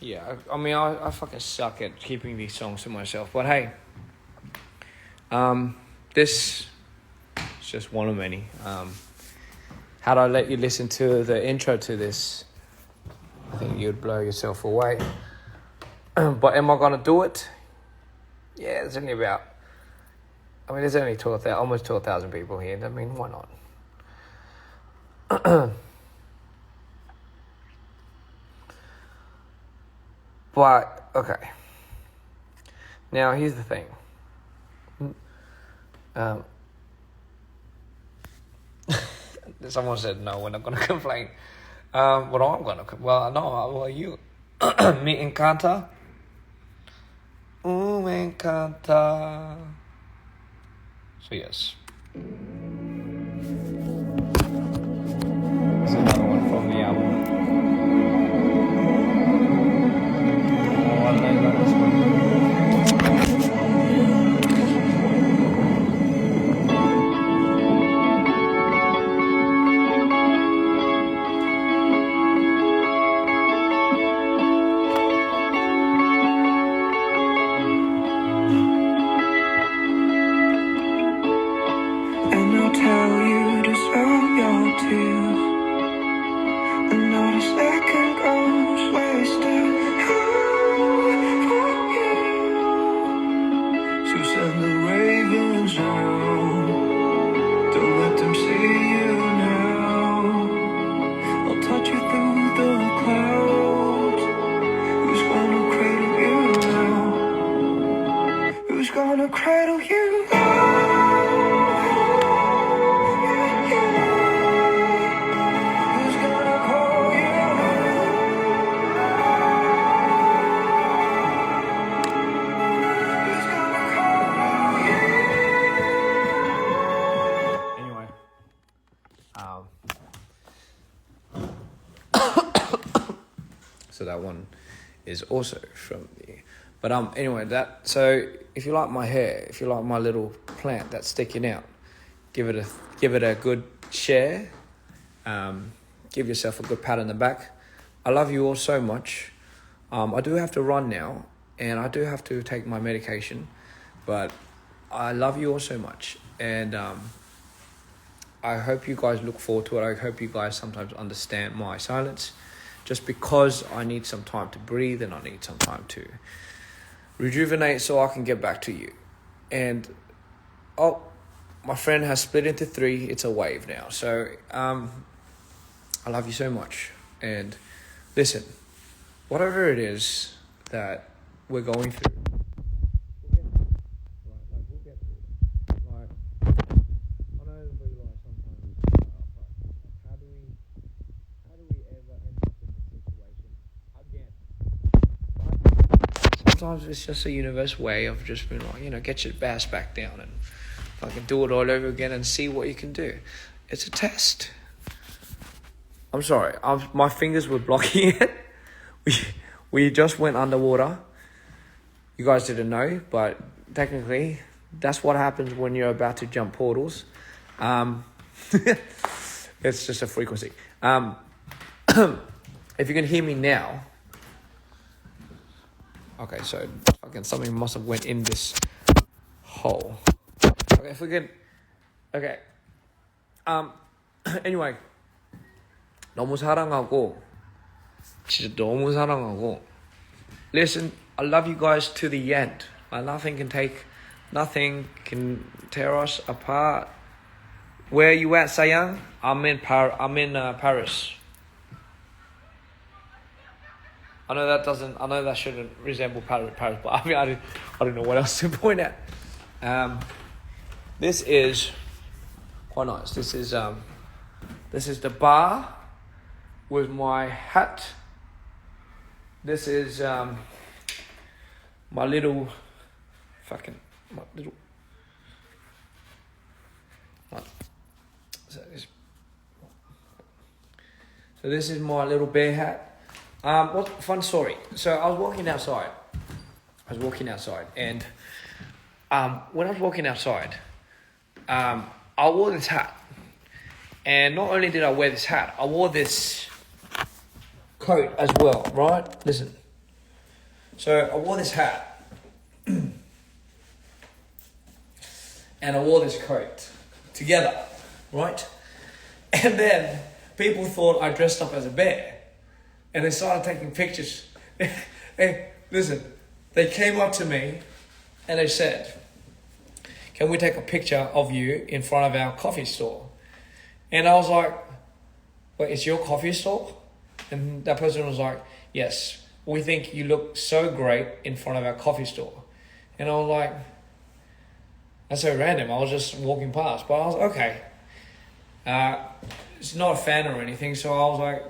Yeah, I mean, I fucking suck at keeping these songs to myself, but hey, this is just one of many. How'd I let you listen to the intro to this? I think you'd blow yourself away. But am I gonna do it? Yeah, there's only almost 12,000 people here. I mean, why not? But, okay. Now, here's the thing. Someone said, no, we're not going to complain. Well, I'm going to... Well, no, well, you... Me encanta. Me encanta. So, yes. This is another one from the album. Oh, I know that this one. And I'll tell you to stop your tears, and not a second goes wasted. For you, so send the ravens down. Don't let them see you now. I'll touch you through the clouds. Who's gonna cradle you now? Who's gonna cradle you now? Who's gonna call you home? Who's gonna call you? Anyway, so that one is also from the. But anyway, that so if you like my hair, if you like my little plant that's sticking out, give it a good share. Give yourself a good pat on the back. I love you all so much. I do have to run now, and I do have to take my medication, but I love you all so much, and I hope you guys look forward to it. I hope you guys sometimes understand my silence, just because I need some time to breathe and I need some time to rejuvenate so I can get back to you. And my friend has split into 3. It's a wave now. So I love you so much. And listen, whatever it is that we're going through, we'll get through it. Like, I know everybody sometimes, how do we ever end up in this situation again? Sometimes it's just a universe way of just being like, get your ass back down and fucking do it all over again and see what you can do. It's a test. I'm sorry, my fingers were blocking it. We just went underwater. You guys didn't know, but technically, that's what happens when you're about to jump portals. It's just a frequency. If you can hear me now. Okay, so fucking something must have went in this hole. Okay, if we can. Okay. Anyway. 너무 사랑하고 진짜 너무 사랑하고. Listen, I love you guys to the end. Like nothing can tear us apart. Where are you at, Sayang? I'm in Paris. I know that shouldn't resemble Paris, but I mean, I don't know what else to point at. This is quite nice. This is the bar with my hat. This is my little. So this is my little bear hat. What fun story. So I was walking outside, and when I was walking outside, I wore this hat. And not only did I wear this hat, I wore this coat as well, right? Listen. So I wore this hat. And I wore this coat together, right? And then people thought I dressed up as a bear. And they started taking pictures. Hey, listen, they came up to me and they said, "Can we take a picture of you in front of our coffee store?" And I was like, "Wait, it's your coffee store?" And that person was like, "Yes, we think you look so great in front of our coffee store." And I was like, that's so random. I was just walking past. But I was like, okay. It's not a fan or anything, so I was like...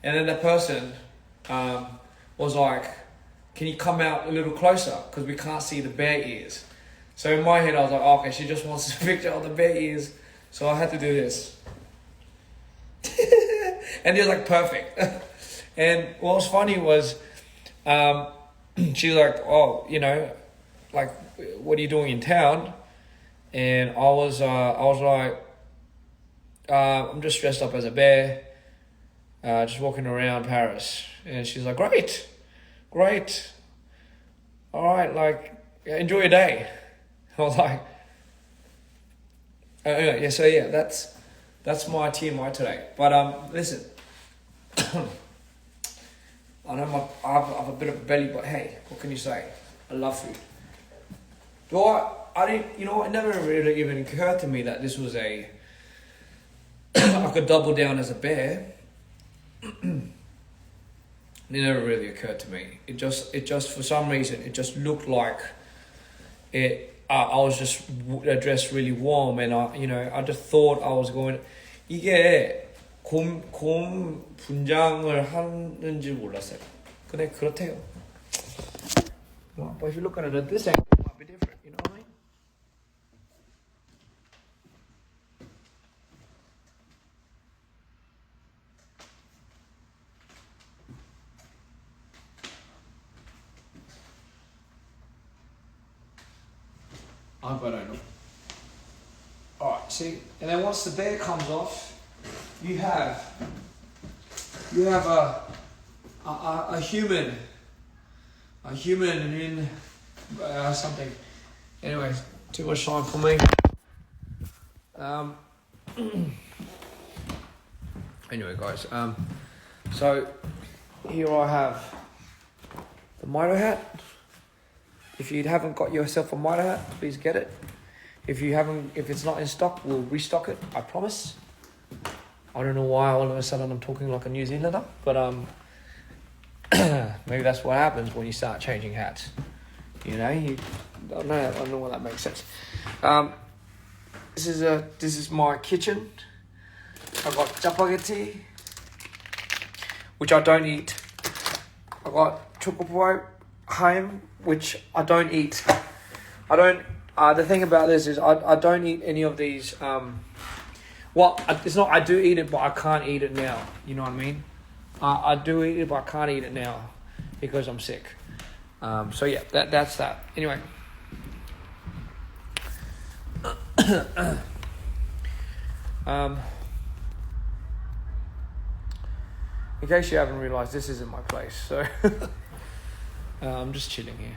And then the person was like, "Can you come out a little closer? Because we can't see the bear ears." So in my head, I was like, okay, she just wants a picture of the bear ears. So I had to do this. And it was like perfect. And what was funny was, she was like, oh, you know, like, what are you doing in town? And I was like, I'm just dressed up as a bear, just walking around Paris. And she's like, great. All right, like, enjoy your day. I was like, anyway, yeah, so yeah, that's my TMI today. But listen, I know I have a bit of a belly, but hey, what can you say? I love food. I didn't, you know, it never really even occurred to me that this was I could double down as a bear. It never really occurred to me. It just for some reason, it just looked like it. I was just dressed really warm, and I just thought I was going. 이게 곰 분장을 하는지 몰랐어요. 근데 그렇대요. But if you look at it at this angle, it might be different. You know what I mean? I hope I don't know. Alright, see, and then once the bear comes off, you have a human in something. Anyways, too much time for me. Anyway, guys. So here I have the Mito hat. If you haven't got yourself a Mito hat, please get it. If it's not in stock, we'll restock it. I promise. I don't know why all of a sudden I'm talking like a New Zealander, but maybe that's what happens when you start changing hats. You know, I don't know why that makes sense. This is my kitchen. I got spaghetti, which I don't eat. I got chocolate ham, which I don't eat. The thing about this is I don't eat any of these. Well, it's not. I do eat it, but I can't eat it now. You know what I mean? I do eat it, but I can't eat it now because I'm sick. So yeah, that's that. Anyway. In case you haven't realised, this isn't my place, so I'm just chilling here.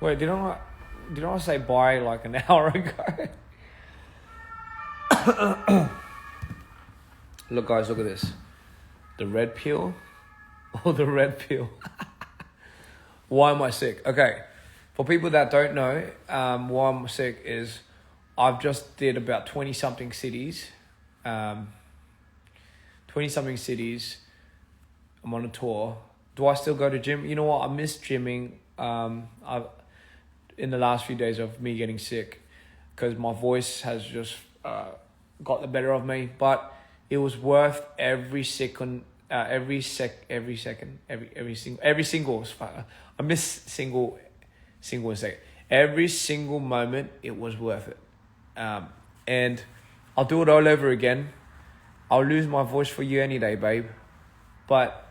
Wait, did I say bye like an hour ago? Look, guys, look at this. The red peel or the red peel? Why am I sick? Okay, for people that don't know, why I'm sick is I've just did about 20-something cities. 20-something cities. I'm on a tour. Do I still go to gym? You know what? I miss gymming. In the last few days of me getting sick, because my voice has just got the better of me, but it was worth every single. I miss single second. Every single moment, it was worth it, and I'll do it all over again. I'll lose my voice for you any day, babe, but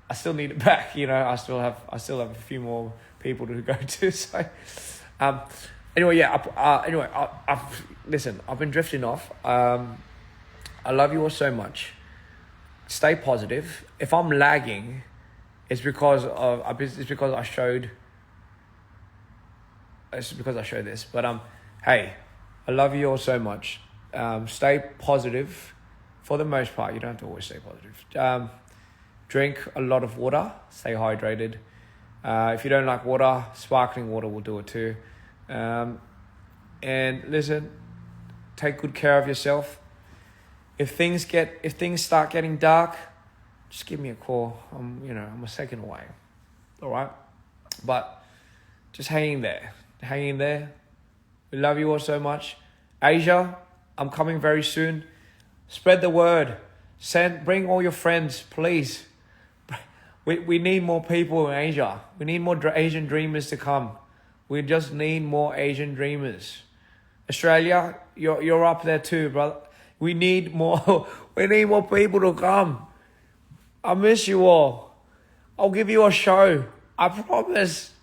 I still need it back. You know, I still have a few more people to go to. So, anyway, yeah. Listen. I've been drifting off. I love you all so much. Stay positive. If I'm lagging, it's because I showed. It's because I showed this. But hey, I love you all so much. Stay positive. For the most part, you don't have to always stay positive. Drink a lot of water. Stay hydrated. If you don't like water, sparkling water will do it too. And listen, take good care of yourself. If things start getting dark, just give me a call. I'm a second away. All right, but just hang in there. We love you all so much. Asia, I'm coming very soon. Spread the word. Bring all your friends, please. We need more people in Asia. We need more Asian dreamers to come. We just need more Asian dreamers. Australia, you're up there too, brother. We need more. We need more people to come. I miss you all. I'll give you a show. I promise.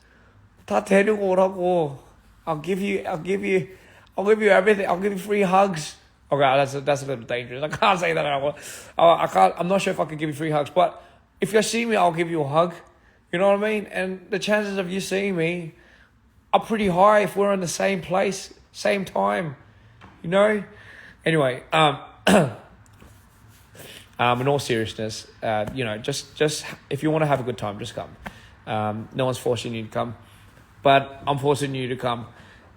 다 데리고 오라고. I'll give you everything. I'll give you free hugs. Okay, that's a little dangerous. I can't say that. I'm not sure if I can give you free hugs, but if you see me, I'll give you a hug. You know what I mean? And the chances of you seeing me are pretty high if we're in the same place, same time. You know? Anyway, in all seriousness, you know, just if you want to have a good time, just come. No one's forcing you to come, but I'm forcing you to come.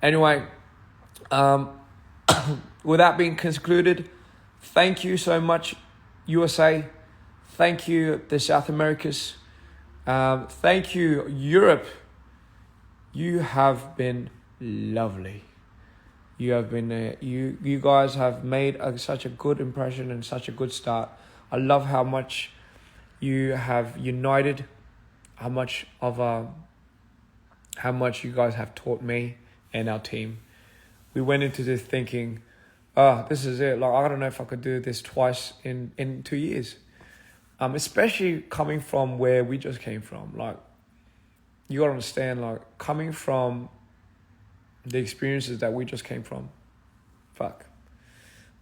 Anyway, with that being concluded, thank you so much, USA. Thank you, the South Americas. Thank you, Europe. You have been lovely. You have been you guys have made such a good impression and such a good start. I love how much you have united, how much you guys have taught me and our team. We went into this thinking, this is it. Like, I don't know if I could do this twice in 2 years. Especially coming from where we just came from. Like, you gotta understand, like, coming from the experiences that we just came from. Fuck.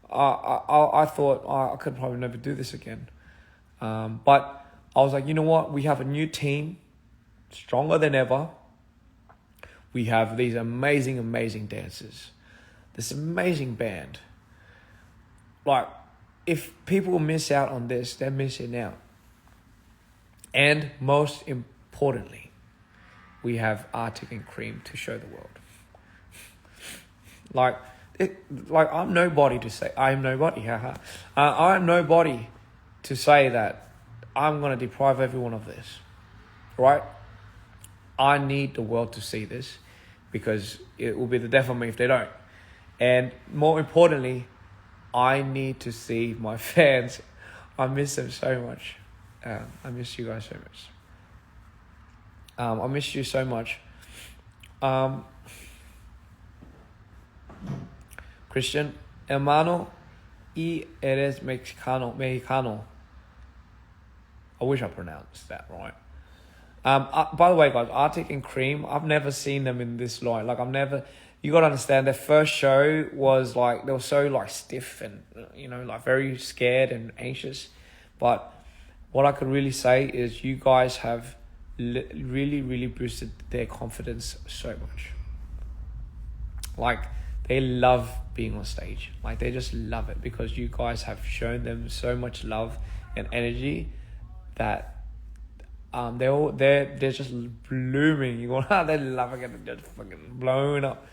I thought I could probably never do this again. But I was like, you know what? We have a new team, stronger than ever. We have these amazing, amazing dancers. This amazing band. Like, if people miss out on this, they're missing out. And most importantly, we have Arctic and Cream to show the world. Like I'm nobody to say, I'm nobody, haha. I'm nobody to say that I'm going to deprive everyone of this, right? I need the world to see this because it will be the death of me if they don't. And more importantly, I need to see my fans. I miss them so much. I miss you guys so much. I miss you so much. Christian, hermano, y eres mexicano. I wish I pronounced that right. By the way, guys, Arctic and Cream, I've never seen them in this light. Like, you got to understand, their first show was like, they were so like stiff and, you know, like very scared and anxious. But what I could really say is you guys have really, really boosted their confidence so much. Like, they love being on stage. Like, they just love it because you guys have shown them so much love and energy that they're just blooming. You go, they're loving it, they're just fucking blowing up.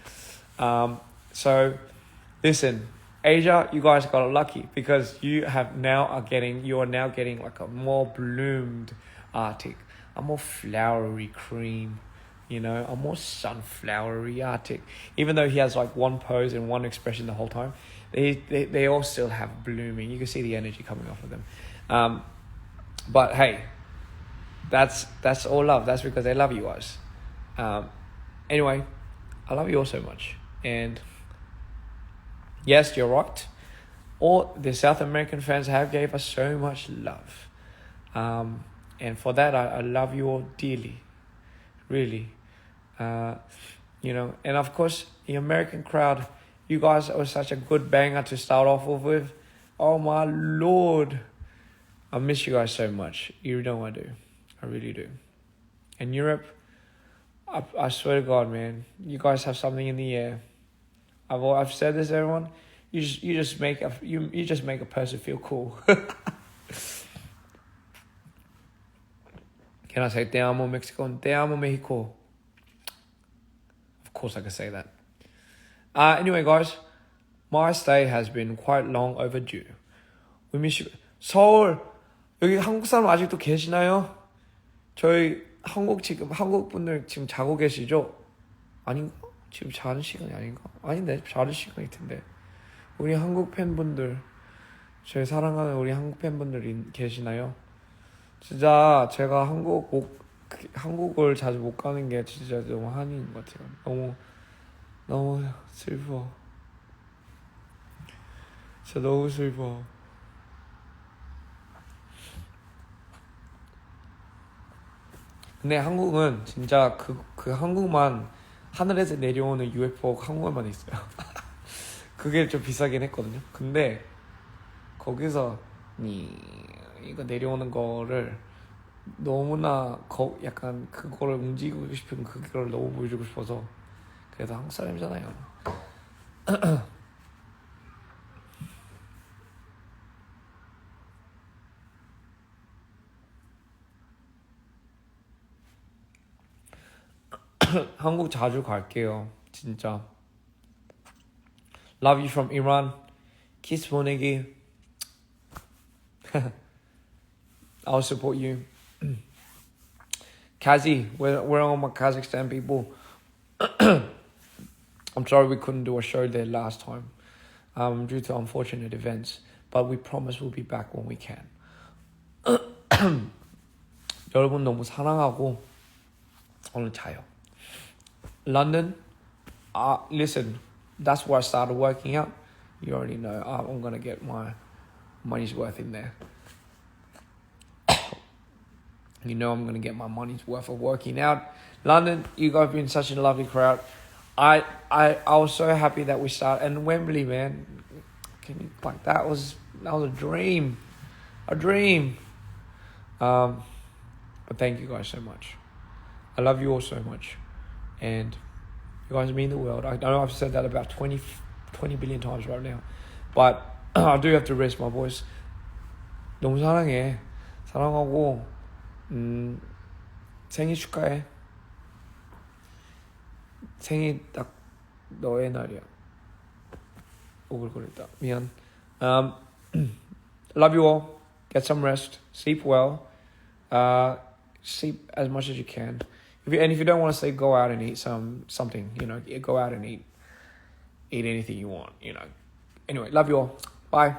So listen, Asia, you guys got lucky because you are now getting like a more bloomed Arctic, a more flowery Cream, you know, a more sunflowery Arctic. Even though he has like one pose and one expression the whole time, they all still have blooming. You can see the energy coming off of them. But hey, that's all love. That's because they love you guys. Anyway, I love you all so much. And yes, you're right. All the South American fans have gave us so much love. And for that, I love you all dearly. Really. You know, and of course, the American crowd, you guys are such a good banger to start off with. Oh my Lord. I miss you guys so much. You know I do. I really do. And Europe, I swear to God, man, you guys have something in the air. I've said this to everyone. You just make a person feel cool. Can I say Te amo Mexico and Te amo Mexico? Of course I can say that. Anyway, guys, my stay has been quite long overdue. We miss you. 서울, 여기 한국 사람 아직도 계시나요? 저희 한국 분들 지금 자고 계시죠? 아닌가? 지금 자는 시간이 아닌가? 아닌데, 자는 시간일 텐데. 우리 한국 팬분들, 저희 사랑하는 우리 한국 팬분들이 계시나요? 진짜 제가 한국을 자주 못 가는 게 진짜 너무 한인 것 같아요. 너무 슬퍼. 진짜 너무 슬퍼. 근데 한국은 진짜 그 한국만 하늘에서 내려오는 UFO 한국만 있어요. 그게 좀 비싸긴 했거든요. 근데 거기서 이거 내려오는 거를 너무나 약간 그거를 움직이고 싶은 그걸 너무 보여주고 싶어서. 그래도 한국 사람이잖아요. 한국 자주 갈게요. 진짜. Love you from Iran. Kiss Full Ig. I'll support you. Kazi, where are all my Kazakhstan people? I'm sorry we couldn't do a show there last time due to unfortunate events, but we promise we'll be back when we can. 여러분 너무 사랑하고 오늘 자요. London, listen, that's where I started working out. You already know I'm gonna get my money's worth in there. You know I'm gonna get my money's worth of working out. London, you guys have been such a lovely crowd. I was so happy that we started. And Wembley, man, that was a dream, But thank you guys so much. I love you all so much, and you guys mean the world. I know I've said that about 20 billion times right now, but I do have to rest my voice. 너무 사랑해. 사랑하고 생일 축하해. 생일 딱 너의 날이야. 오글거렸다. 미안. Love you all. Get some rest. Sleep well. Sleep as much as you can. If you don't want to sleep, go out and eat something. Go out and eat anything you want. Anyway, love you all. Bye.